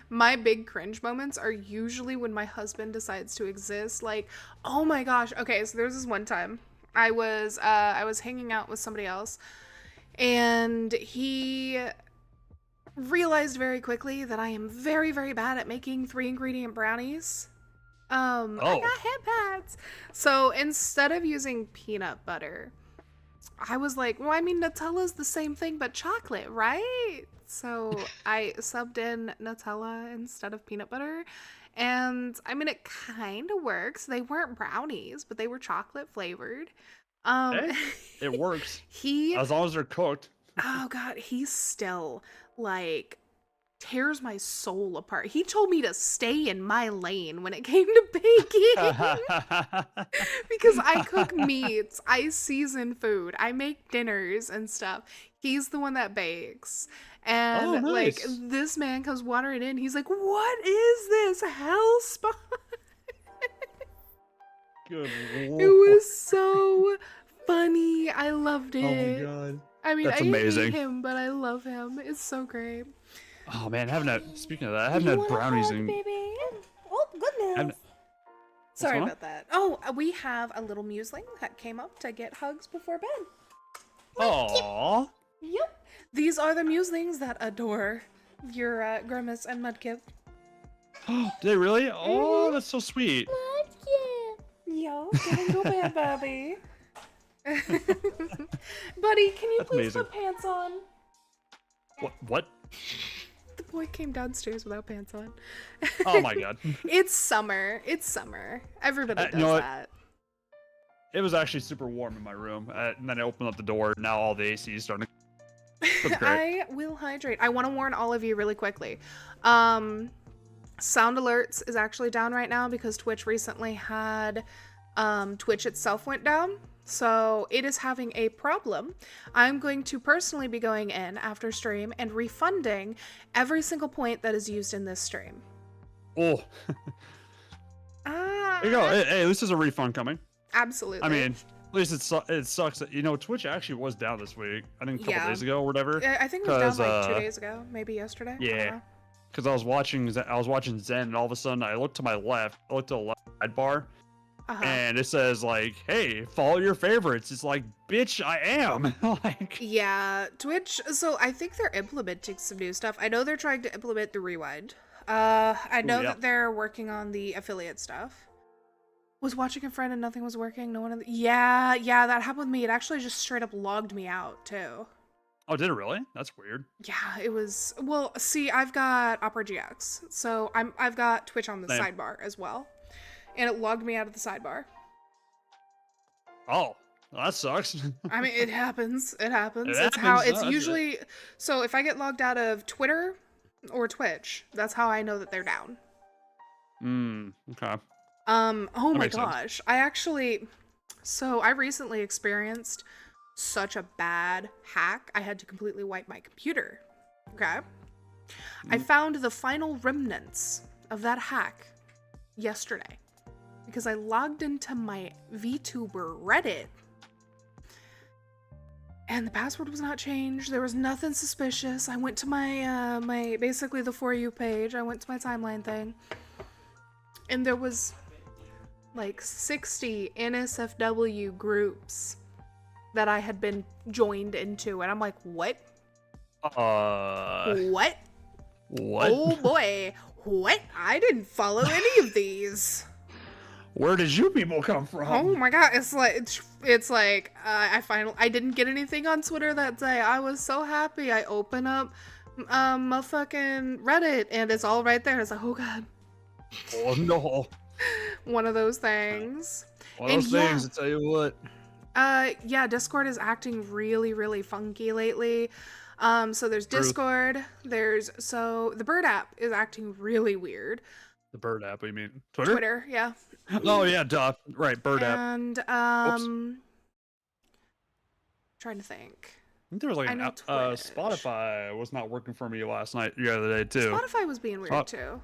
my big cringe moments are usually when my husband decides to exist. Like, oh my gosh. Okay, so there's this one time I was hanging out with somebody else, and he realized very quickly that I am very, very bad at making 3-ingredient brownies. I got head pads. So instead of using peanut butter, I was like, well, I mean, Nutella's the same thing but chocolate, right? So I subbed in Nutella instead of peanut butter. And I mean, it kind of works. They weren't brownies, but they were chocolate flavored.
Hey, it works. As long as they're cooked.
Oh God, he still like tears my soul apart. He told me to stay in my lane when it came to baking. Because I cook meats, I season food, I make dinners and stuff. He's the one that bakes. And like this man comes watering in. He's like, "What is this hell spot?"
Good Lord.
It was so funny. I loved it.
Oh my God.
I mean,
That's
I
amazing.
hate him, but I love him. It's so great.
Oh man, speaking of that, I haven't had brownies in.
Baby. Oh goodness. Sorry about that. Oh, we have a little museling that came up to get hugs before bed.
Aww.
Yep. These are the muselings that adore your Grimace and Mudkip.
Did they really? Oh, that's so sweet.
Yo, getting go bad, Bobby. Buddy, can you please put pants on?
What?
The boy came downstairs without pants on.
Oh my God.
It's summer. Everybody does that.
It was actually super warm in my room, and then I opened up the door. Now all the AC is starting to.
I will hydrate. I want to warn all of you really quickly. Sound Alerts is actually down right now because Twitch recently had Twitch itself went down. So it is having a problem. I'm going to personally be going in after stream and refunding every single point that is used in this stream.
Oh, there you go. Hey, at least there's a refund coming.
Absolutely.
I mean, at least it sucks that, Twitch actually was down this week. I think a couple days ago or whatever.
I think it was down like 2 days ago, maybe yesterday.
Yeah. Because I was watching Zen, and all of a sudden I looked to my left. I looked to the left sidebar, and it says like, "Hey, follow your favorites." It's like, bitch, I am. Like.
Yeah, Twitch. So I think they're implementing some new stuff. I know they're trying to implement the rewind. I know that they're working on the affiliate stuff. Was watching a friend and nothing was working. No one. Yeah, that happened with me. It actually just straight up logged me out too.
Oh, did it really? That's weird.
Yeah, it was. Well, see, I've got Opera GX, so I've got Twitch on the sidebar as well, and it logged me out of the sidebar.
Oh, well, that sucks.
I mean, it happens. It happens. It's how it's usually. So if I get logged out of Twitter or Twitch, that's how I know that they're down.
Okay.
Oh my gosh, I recently experienced such a bad hack. I had to completely wipe my computer. Okay. I found the final remnants of that hack yesterday because I logged into my VTuber Reddit and the password was not changed. There was nothing suspicious. I went to my basically the For You page. I went to my timeline thing and there was like 60 NSFW groups that I had been joined into, and I'm like, what? What? Oh boy, what? I didn't follow any of these.
Where did you people come from?
Oh my god, it's like I didn't get anything on Twitter that day. I was so happy. I open up my fucking Reddit and it's all right there. It's like, oh god.
Oh no.
One of those things.
One of those things, I tell you what.
Yeah, Discord is acting really, really funky lately. So there's Discord, the Bird app is acting really weird.
The Bird app, what do you mean? Twitter?
Twitter, yeah.
Oh yeah, duh. Right, Bird app.
And, trying to think.
I think there was like an app, Spotify was not working for me the other day too.
Spotify was being weird too.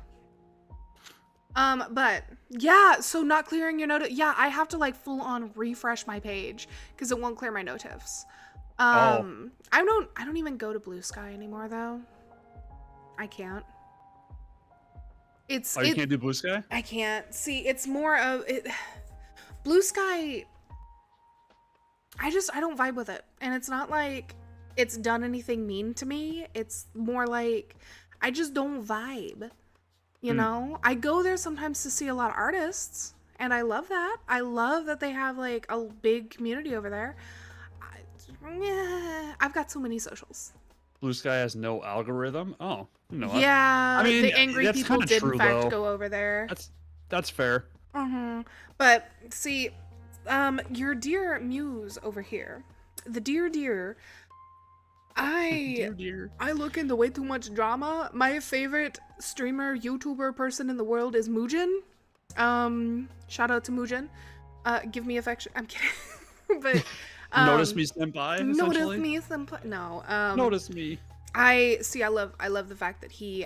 But yeah, so not clearing your notice. Yeah, I have to like full on refresh my page because it won't clear my notifs. I don't even go to Blue Sky anymore though. I can't.
You can't do Blue Sky?
I can't. See, it's more of it. Blue Sky, I don't vibe with it. And it's not like it's done anything mean to me. It's more like I just don't vibe. You know, I go there sometimes to see a lot of artists, and I love that. I love that they have like a big community over there. I've got so many socials.
Blue Sky has no algorithm. Oh, no.
Yeah,
I mean,
the angry people did in fact go over there.
That's fair.
But see, your dear Muse over here, the dear. I look into way too much drama. My favorite streamer, YouTuber person in the world is Muujin. Shout out to Muujin. Give me affection. I'm kidding. But
notice me senpai.
Notice me senpai. No.
Notice me.
I love the fact that he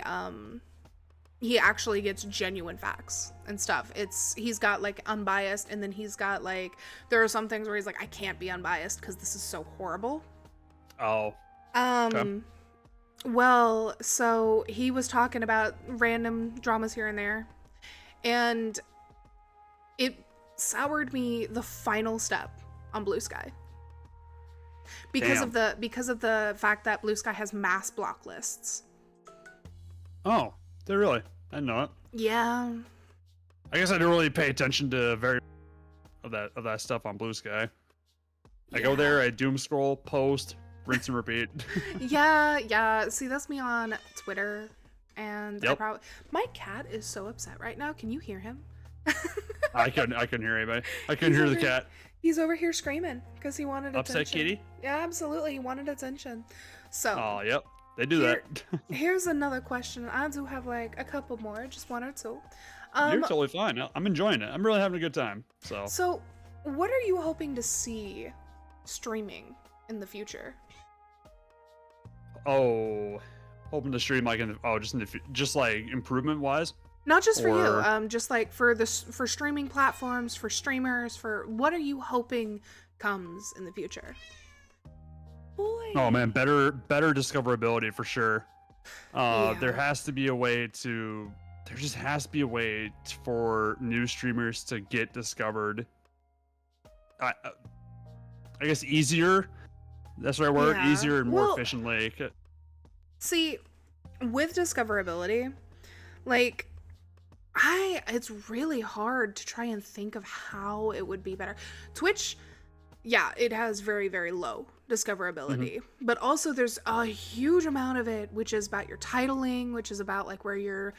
actually gets genuine facts and stuff. He's got like unbiased, and then he's got like there are some things where he's like, I can't be unbiased because this is so horrible.
Oh.
Okay. Well, so he was talking about random dramas here and there, and it soured me the final step on Blue Sky because of the fact that Blue Sky has mass block lists.
Oh, they really? I didn't know it.
Yeah.
I guess I didn't really pay attention to very of that stuff on Blue Sky. I go there, I doom scroll, post, rinse and repeat.
yeah. See, that's me on Twitter, and my cat is so upset right now. Can you hear him?
I couldn't hear anybody. I couldn't hear the cat.
He's over here screaming because he wanted attention.
Upset kitty?
Yeah, absolutely. He wanted attention. So.
Oh, yep. They do that.
Here's another question. I do have like a couple more, just one or two.
You're totally fine. I'm enjoying it. I'm really having a good time. So
what are you hoping to see streaming in the future?
Oh, hoping to stream like just like improvement wise.
Not just for
Or-
you, just like for streaming platforms, for streamers, for what are you hoping comes in the future? Boy.
Oh man, better discoverability for sure.
Yeah.
There just has to be a way for new streamers to get discovered. I guess easier. That's the right word.
Yeah.
Easier and more
Well,
efficiently.
See, with discoverability, like it's really hard to try and think of how it would be better. Twitch, yeah, it has very, very low discoverability, but also there's a huge amount of it which is about your titling, which is about like where you're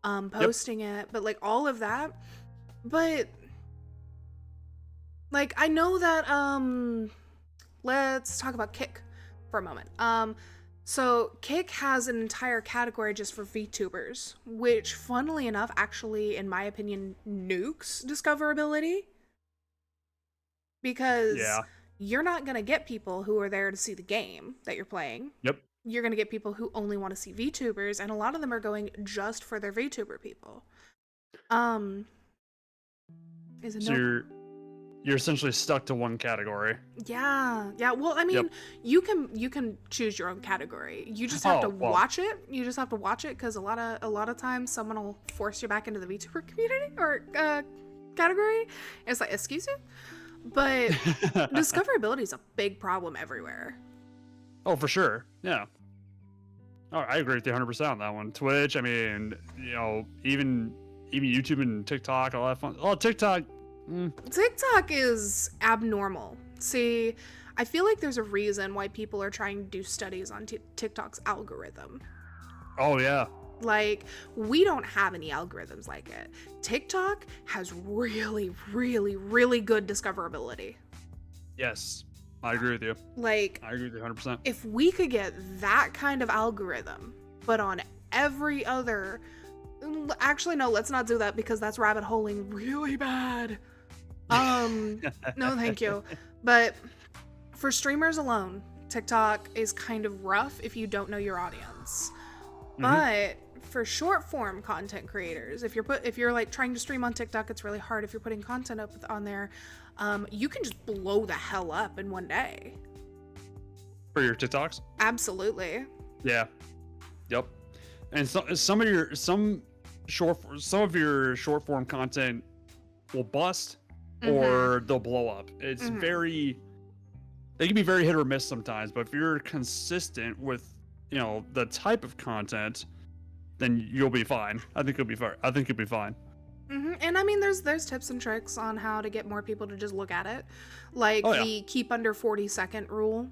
posting it, but like all of that. But like I know that let's talk about Kick for a moment. So Kick has an entire category just for VTubers, which funnily enough actually in my opinion nukes discoverability, because
Yeah.
you're not going to get people who are there to see the game that you're playing.
Yep.
You're going to get people who only want to see VTubers, and a lot of them are going just for their VTuber people. Is it
So you're essentially stuck to one category.
Yeah. Well, I mean, you can choose your own category. You just have to watch it. You just have to watch it because a lot of times someone will force you back into the VTuber community or category. It's like, excuse you, but discoverability is a big problem everywhere.
Oh, for sure. Yeah. Oh, I agree with you 100% on that one. Twitch, I mean, even YouTube and TikTok, all that fun. Oh, TikTok.
TikTok is abnormal. See, I feel like there's a reason why people are trying to do studies on TikTok's algorithm.
Oh, yeah.
Like, we don't have any algorithms like it. TikTok has really, really, really good discoverability.
Yes. I agree with you.
Like,
I agree with you 100%.
if we could get that kind of algorithm, but on every other... Actually, no, let's not do that because that's rabbit holing really bad. No, thank you. But for streamers alone, TikTok is kind of rough if you don't know your audience. But for short form content creators, if you're like trying to stream on TikTok, it's really hard. If you're putting content up on there, you can just blow the hell up in one day.
For your TikToks?
Absolutely.
Yeah. Yep. And some of your short form content will bust or they'll blow up. It's they can be very hit or miss sometimes, but if you're consistent with the type of content, then you'll be fine. I think you'll be fine.
And I mean, there's tips and tricks on how to get more people to just look at it, like the keep under 40-second rule,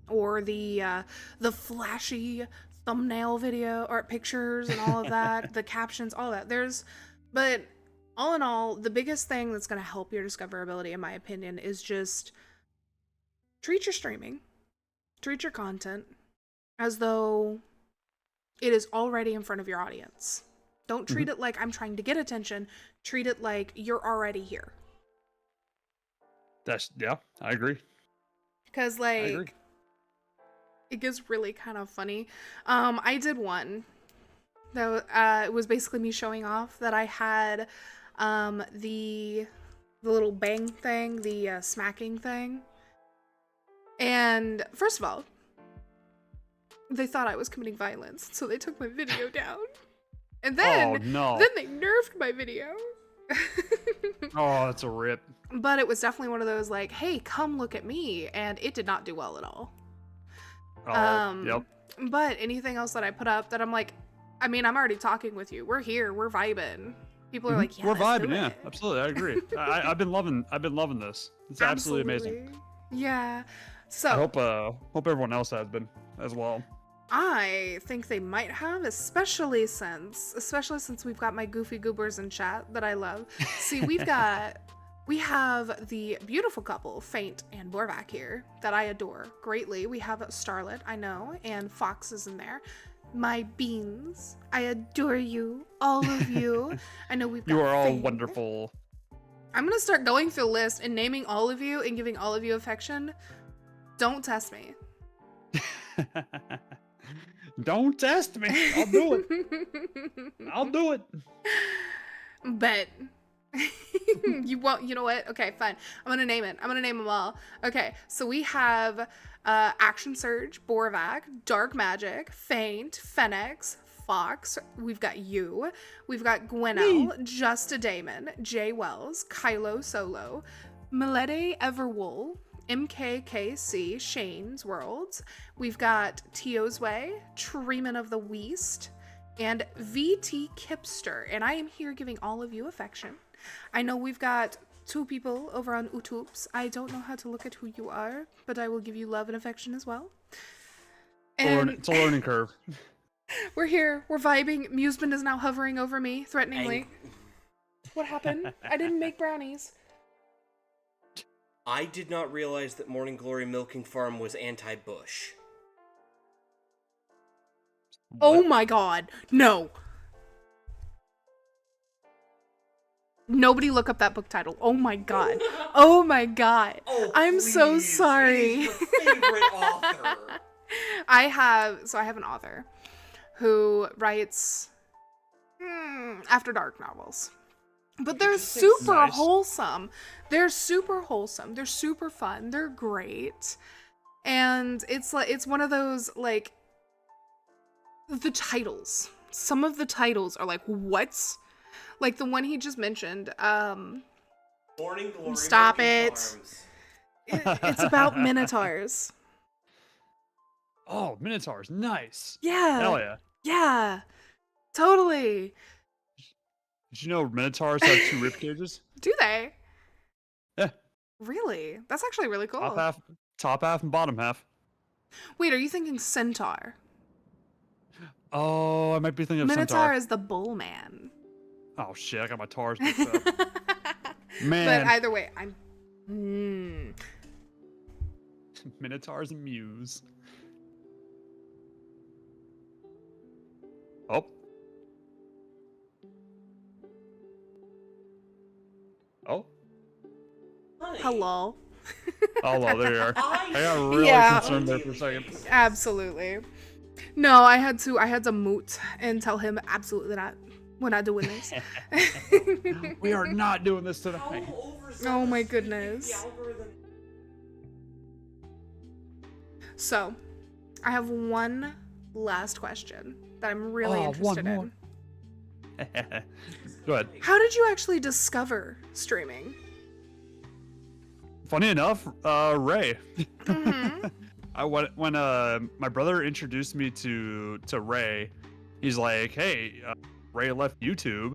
or the flashy thumbnail video or pictures and all of that, the captions, all that. But all in all, the biggest thing that's going to help your discoverability, in my opinion, is just treat your streaming, treat your content as though it is already in front of your audience. Don't treat it like I'm trying to get attention. Treat it like you're already here.
I agree.
Because like, it gets really kind of funny. I did one that it was basically me showing off that I had the little bang thing, the smacking thing. And first of all, they thought I was committing violence, so they took my video down. And then, then they nerfed my video.
Oh, that's a rip.
But it was definitely one of those like, hey, come look at me, and it did not do well at all.
Yep.
But anything else that I put up that I'm like, I mean, I'm already talking with you. We're here. We're vibing. People are like, yeah,
we're
let's
vibing.
do
Yeah,
it.
absolutely. I agree. I've been loving this. It's absolutely amazing.
Yeah. So
I hope everyone else has been as well.
I think they might have, especially since we've got my goofy goobers in chat that I love. See, we have the beautiful couple, Faint and Borvac here, that I adore greatly. We have Starlet, I know, and Fox is in there. My beans, I adore you, all of you. I know we've got
You are all
Faint.
wonderful.
I'm gonna start going through the list and naming all of you and giving all of you affection. Don't test me.
Don't test me. I'll do it. I'll do it.
Bet. You won't. You know what? Okay, fine. I'm gonna name it. I'm gonna name them all. Okay, so we have Action Surge, Borvac, Dark Magic, Faint, Fennex, Fox. We've got you. We've got Gwenelle, Justa Damon, Jay Wells, Kylo Solo, Milede Everwool, MKKC, Shane's Worlds. We've got Tio's Way, Treeman of the West, and VT Kipster. And I am here giving all of you affection. I know we've got 2 people over on YouTubes. I don't know how to look at who you are, but I will give you love and affection as well. And
It's a learning curve.
we're here. We're vibing. Museman is now hovering over me, threateningly. What happened? I didn't make brownies.
I did not realize that Morning Glory Milking Farm was anti-Bush.
Oh my god. No. Nobody look up that book title. Oh my god. Oh my god.
Oh,
I'm so
please.
sorry.
It is your favorite author.
I have an author who writes after dark novels. But they're super
Nice.
wholesome. They're super wholesome. They're super fun. They're great. And it's one of those, like, the titles. Some of the titles are like, what? Like the one he just mentioned.
Morning Glory
Stop
Milking
it.
Farms.
It's about minotaurs.
Oh, Minotaurs. Nice.
Yeah.
Hell yeah.
Yeah. Totally.
Did you know Minotaurs have 2 rib cages?
Do they?
Yeah.
Really? That's actually really cool.
Top half and bottom half.
Wait, are you thinking centaur?
Oh, I might be thinking of
Minotaur
Centaur.
is the bull man.
Oh shit, I got my tars mixed up.
But
Man.
either way, I'm.
Minotaurs and Muse. Oh. Oh.
Honey,
Hello.
Oh, well, there you are. I got
I
really
Yeah.
concerned there for a second.
Absolutely. No, I had to moot and tell him absolutely not. We're not doing this.
We are not doing this
How
tonight.
overzealous
Oh my
do you think
goodness.
the algorithm-
So, I have one last question that I'm really
Oh,
interested
one more.
in.
Go ahead.
How did you actually discover streaming?
Funny enough, Ray.
Mm-hmm.
When my brother introduced me to Ray, he's like, "Hey, Ray left YouTube,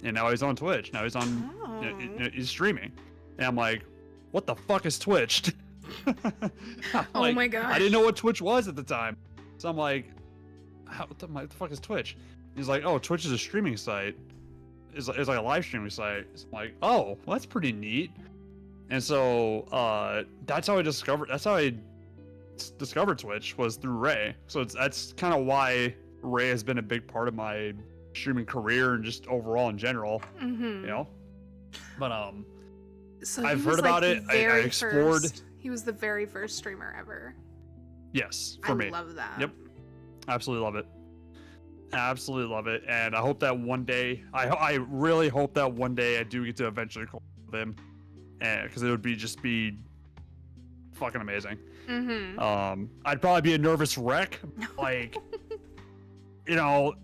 and now he's on Twitch. Now he's on, he's streaming." And I'm like, "What the fuck is Twitch?" I'm
Oh
like,
my gosh.
I didn't know what Twitch was at the time, so I'm like, what the fuck is Twitch?" He's like, "Oh, Twitch is a streaming site. It's like a live streaming site." So I'm like, "Oh, well, that's pretty neat." And so that's how I discovered Twitch, was through Ray. So that's kind of why Ray has been a big part of my streaming career and just overall in general,
Mm-hmm.
you know. But
So
I've
he
heard
was,
about
like,
it.
the
I
very
explored.
first- he was the very first streamer ever.
Yes,
I
for me.
love that.
Yep. Absolutely love it. Absolutely love it. And I hope that one day, I really hope that one day I do get to eventually collab with him, because it would be fucking amazing.
Mm-hmm.
I'd probably be a nervous wreck, like, you know,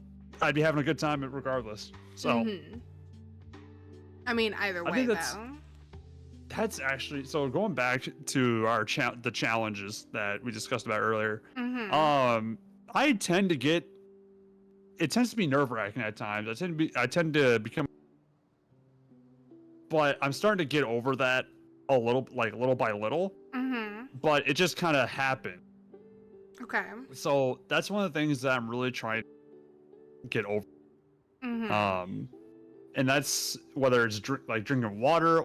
I'd be having a good time regardless. So
Mm-hmm. I mean, either
I
way,
think that's-
though.
that's actually, so going back to our the challenges that we discussed about earlier.
Mm-hmm.
I tend to get, it tends to be nerve-wracking at times. I tend to become, but I'm starting to get over that little by little,
Mm-hmm.
but it just kind of happened.
Okay.
So that's one of the things that I'm really trying to get over.
Mm-hmm.
And that's whether it's drinking water,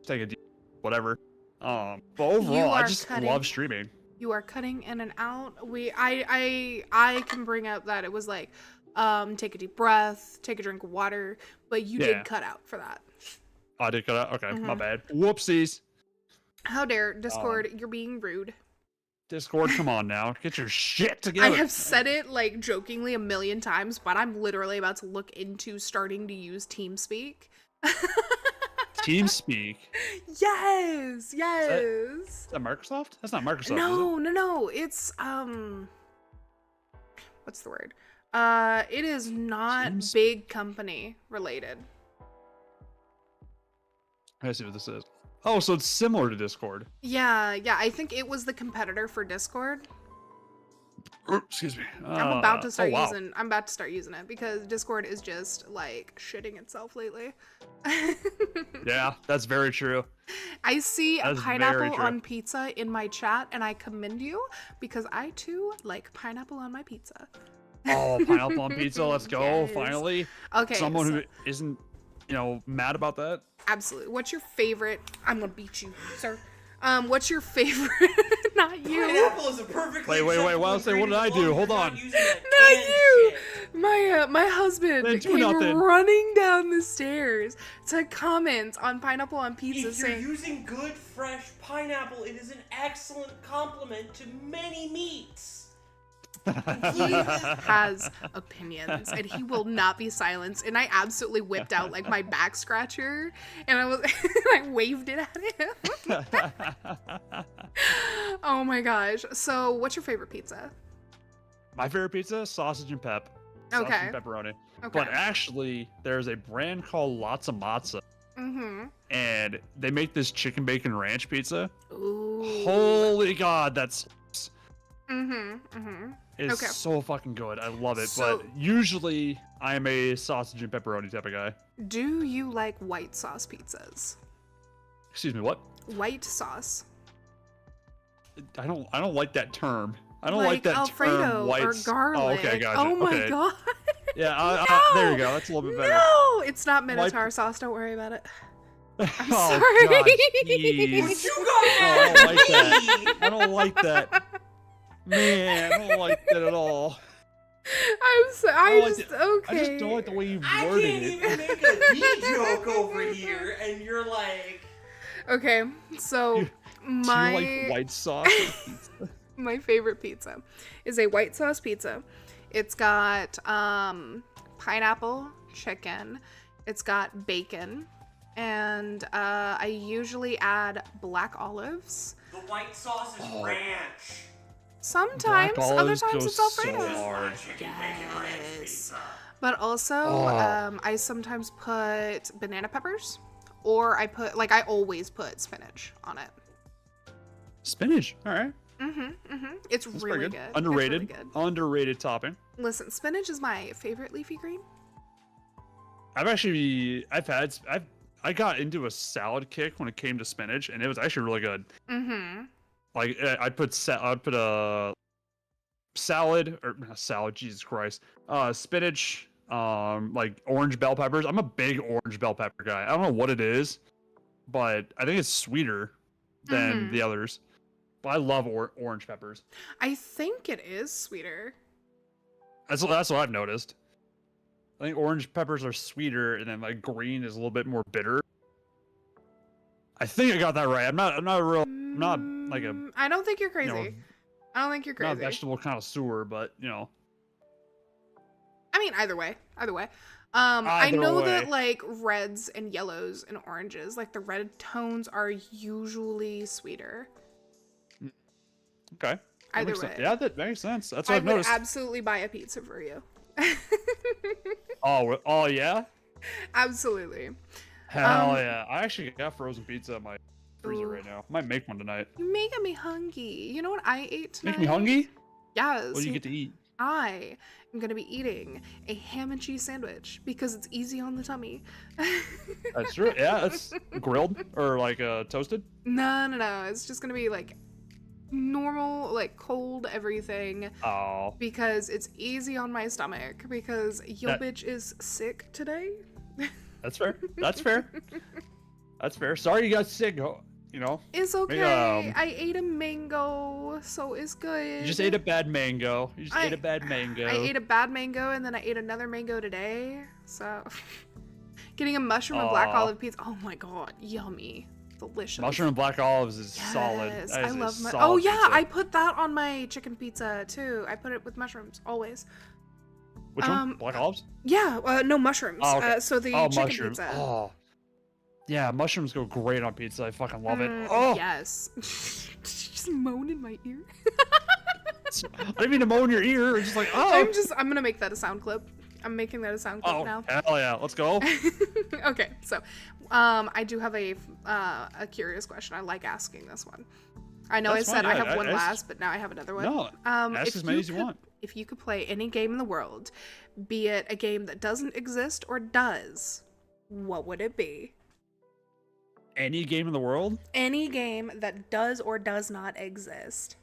take a deep, whatever. But overall, I
are
just
cutting-
love streaming.
You are cutting in and out. I can bring up that it was like, take a deep breath, take a drink of water, but you
Yeah.
did cut out for that.
Oh, I did cut out. Okay, my
Mhm.
bad. Whoopsies.
How dare Discord? You're being rude.
Discord, come on now, get your shit
I
together.
have said it like jokingly a million times, but I'm literally about to look into starting to use TeamSpeak.
TeamSpeak.
Yes,
Is
yes.
that Microsoft? That's not Microsoft, is it?
No. It's what's the word? It is not
TeamSpeak.
big company related.
Let's see what this is. Oh, so it's similar to Discord.
Yeah. I think it was the competitor for Discord.
Excuse me.
I'm about to start
oh, wow.
using. I'm about to start using it because Discord is just like shitting itself lately.
Yeah, that's very true.
I see a
That's very
pineapple
true.
on pizza in my chat, and I commend you because I too like pineapple on my pizza.
Oh, pineapple on pizza. Let's go.
Yes.
Finally.
Okay.
Someone
so-
who isn't, mad about that.
Absolutely. What's your favorite? I'm gonna beat you, sir. What's your favorite? Not you.
Pineapple is a perfectly
Wait,
acceptable
well, say, what did I
ingredient as
do?
long as
Hold
you're
on.
not using that
Not
canned
you.
shit.
My husband
Didn't do
came
nothing.
running down the stairs to comment on pineapple on pizza,
If you're
saying,
using good, fresh pineapple, it is an excellent complement to many meats.
he has opinions and he will not be silenced. And I absolutely whipped out like my back scratcher and I waved it at him. Oh my gosh. So what's your favorite pizza?
My favorite pizza, sausage and pep. Sausage
Okay.
and pepperoni.
Okay.
But actually, there's a brand called Lots of Matza,
Mm-hmm.
and they make this chicken bacon ranch pizza.
Ooh.
Holy God, that's
Mm-hmm.
is
Okay.
so fucking good. I love it.
So-
But usually, I am a sausage and pepperoni type of guy.
Do you like white sauce pizzas?
Excuse me, what?
White sauce.
I don't like that term. I don't like that
Alfredo
term. White.
or garlic.
Oh, okay, gotcha.
Oh my
okay.
god.
Yeah,
No!
there you go. That's a little bit better.
No, it's not Minotaur sauce. Don't worry about it. I'm
oh,
sorry.
God, jeez.
But you got
Oh, I don't like that.
me!
I don't like that. Man, I don't like that at all.
I'm so. I
don't like
just
it.
okay.
I just don't like the way you
I
worded
can't
it.
even make a D joke over here, and you're like,
Okay, so
Do
my
you like white sauce?
my favorite pizza is a white sauce pizza. It's got pineapple, chicken. It's got bacon, and I usually add black olives.
the white sauce is
Oh.
ranch.
Sometimes,
Black
other
olives
times
go
it's
so
Alfredo.
hard.
Chicken bacon ranch
Yes.
pizza.
But also,
Oh.
I sometimes put banana peppers, or I always put spinach on it.
Spinach. All right.
It's
That's
really
pretty
good.
good.
It's
Underrated.
really good.
Underrated topping.
Listen, spinach is my favorite leafy green.
I got into a salad kick when it came to spinach, and it was actually really good.
Mm-hmm.
Like I'd put a salad or not salad, Jesus Christ, spinach, like orange bell peppers. I'm a big orange bell pepper guy. I don't know what it is, but I think it's sweeter than
Mhm.
the others. But I love orange peppers.
I think it is sweeter.
That's what I've noticed. I think orange peppers are sweeter, and then like green is a little bit more bitter. I think I got that right. I'm not like a
I don't think you're crazy.
know,
I don't think you're
not a
crazy.
vegetable connoisseur, but
I mean, either way. I
Either
know
way.
that like reds and yellows and oranges, like the red tones are usually sweeter.
Okay. That
Either
makes sense.
way.
Yeah, that makes sense. That's what
I
I've
would
noticed.
absolutely buy a pizza for you.
Oh yeah.
Absolutely.
Hell yeah! I actually got frozen pizza in my freezer
Ooh.
right now. Might make one tonight.
You're making me hungry. You know what I ate tonight?
Make me hungry?
Yes.
What do you get to eat?
I am going to be eating a ham and cheese sandwich because it's easy on the tummy.
That's true. Yeah, it's grilled or like toasted.
No. It's just going to be like normal, like cold everything
Oh,
because it's easy on my stomach because yo
That-
bitch is sick today.
that's fair. That's fair. That's fair. Sorry you got sick.
It's okay. I ate a mango, so it's good.
You just ate a bad mango. You just
I-
ate a bad mango.
I ate a bad mango and then I ate another mango today. So Getting a mushroom and black olive pizza. Oh my god, yummy. Delicious.
Mushroom and black olives is solid.
Yes,
That
I
is a
love
solid
Oh yeah,
pizza.
I put that on my chicken pizza too. I put it with mushrooms always.
Which one? Black olives?
Yeah, no mushrooms.
Oh, okay.
So the chicken
mushrooms.
pizza.
Oh. Yeah, mushrooms go great on pizza. I fucking love it.
Yes. Just moan in my ear.
I didn't mean to moan in your ear. It's just like, oh.
I'm gonna make that a sound clip. I'm making that a sound clip now.
Hell yeah, let's go.
Okay, so I do have a curious question. I like asking this one. I know
That's
I said
fine,
I
yeah,
have one last, but now I have another one.
No, ask as many as you want.
If you could play any game in the world, be it a game that doesn't exist or does, what would it be?
Any game in the world?
Any game that does or does not exist.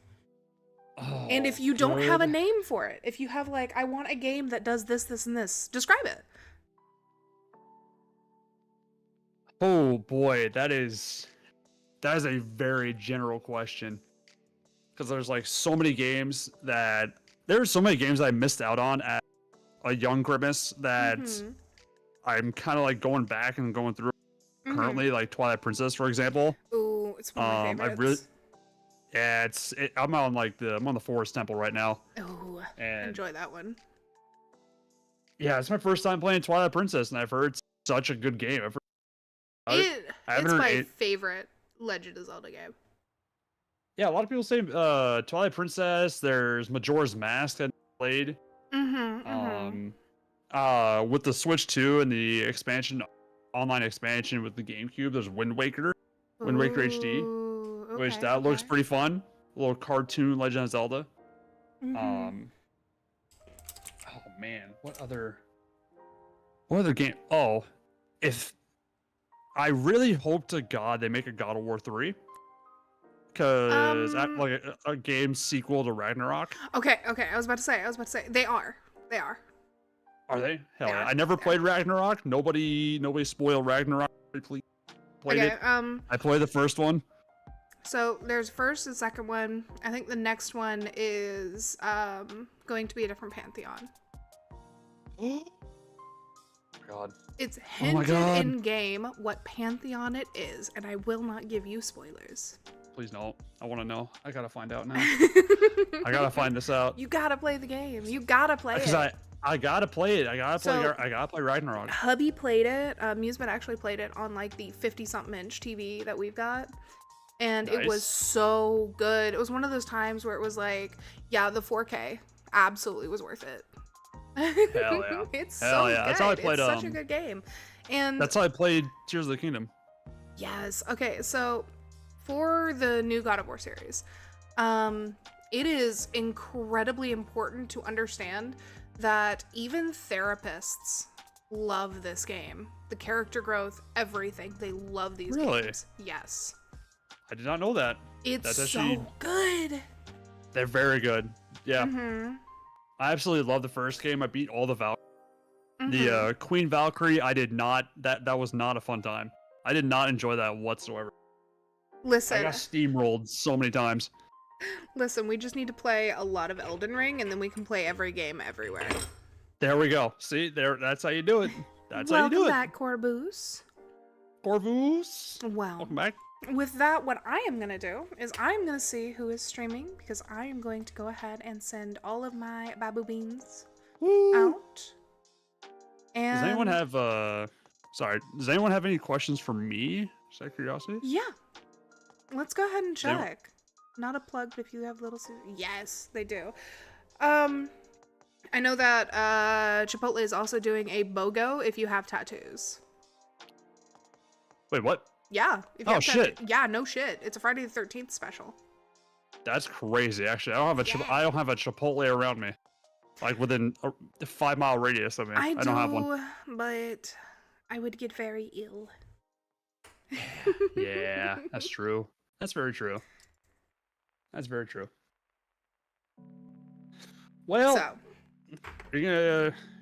Oh,
And if you don't have a name for it, if you have like, I want a game that does this, this, and this, describe it.
Oh boy, that is a very general question. Because there's like so many games that I missed out on at a young Grimace that I'm kind of like going back and going through currently, like Twilight Princess, for example.
Ooh, it's one of my favorites.
I'm on I'm on the Forest Temple right now.
Oh,
And
enjoy that one.
yeah, it's my first time playing Twilight Princess, and I've heard it's such a good game.
It's my favorite Legend of Zelda game.
Yeah, a lot of people say Twilight Princess. There's Majora's Mask that I played. With the Switch 2 and the online expansion with the GameCube, there's Wind Waker HD, which that looks pretty fun. A little cartoon Legend of Zelda. Oh man, what other game? Oh, if I really hope to God they make a God of War 3. Because like a game sequel to Ragnarok.
Okay. I was about to say. They are.
Are they? Hell
They
yeah.
are.
I never played Ragnarok. Nobody spoil Ragnarok. Please played it. I played the first one.
So there's first and second one. I think the next one is going to be a different pantheon.
Oh God.
It's
Oh my
hinted
God.
in game what pantheon it is, and I will not give you spoilers.
Please don't. I want to know. I gotta find out now. I gotta find this out.
You gotta play the game. You gotta play it.
Because I gotta play it. I gotta play Ragnarok.
Hubby played it. MuseMallow actually played it on like the 50-something inch TV that we've got. And it was so good. It was one of those times where it was like, yeah, the 4K absolutely was worth it.
Hell yeah.
It's
Hell
so
yeah.
good.
That's how I played,
it's such a good game. And
that's how I played Tears of the Kingdom.
yes. Okay, so for the new God of War series, it is incredibly important to understand that even therapists love this game. The character growth, everything. They love these games. Yes.
I did not know that.
It's so good.
They're very good. Yeah. I absolutely love the first game. I beat all the the Queen Valkyrie. I did not. That was not a fun time. I did not enjoy that whatsoever.
Listen.
I got steamrolled so many times.
Listen, we just need to play a lot of Elden Ring, and then we can play every game everywhere.
There we go. See, that's how you do it. That's how you do it.
Welcome back, Corvus.
Corvus.
Well,
Welcome back.
with that, what I am going to do is I'm going to see who is streaming, because I am going to go ahead and send all of my babu beans out. And
Does anyone have does anyone have any questions for me? Just out of curiosity?
yeah. Let's go ahead and check. Not a plug, but if you have little yes, they do. I know that Chipotle is also doing a BOGO if you have tattoos.
Wait, what?
Yeah. If you have
shit.
Yeah, no shit. It's a Friday the 13th special.
That's crazy. Actually, I don't have a Chipotle around me, like within a 5-mile radius of me. I don't have one.
But I would get very ill.
Yeah, that's true. That's very true. That's very true. Well,
So,
you're gonna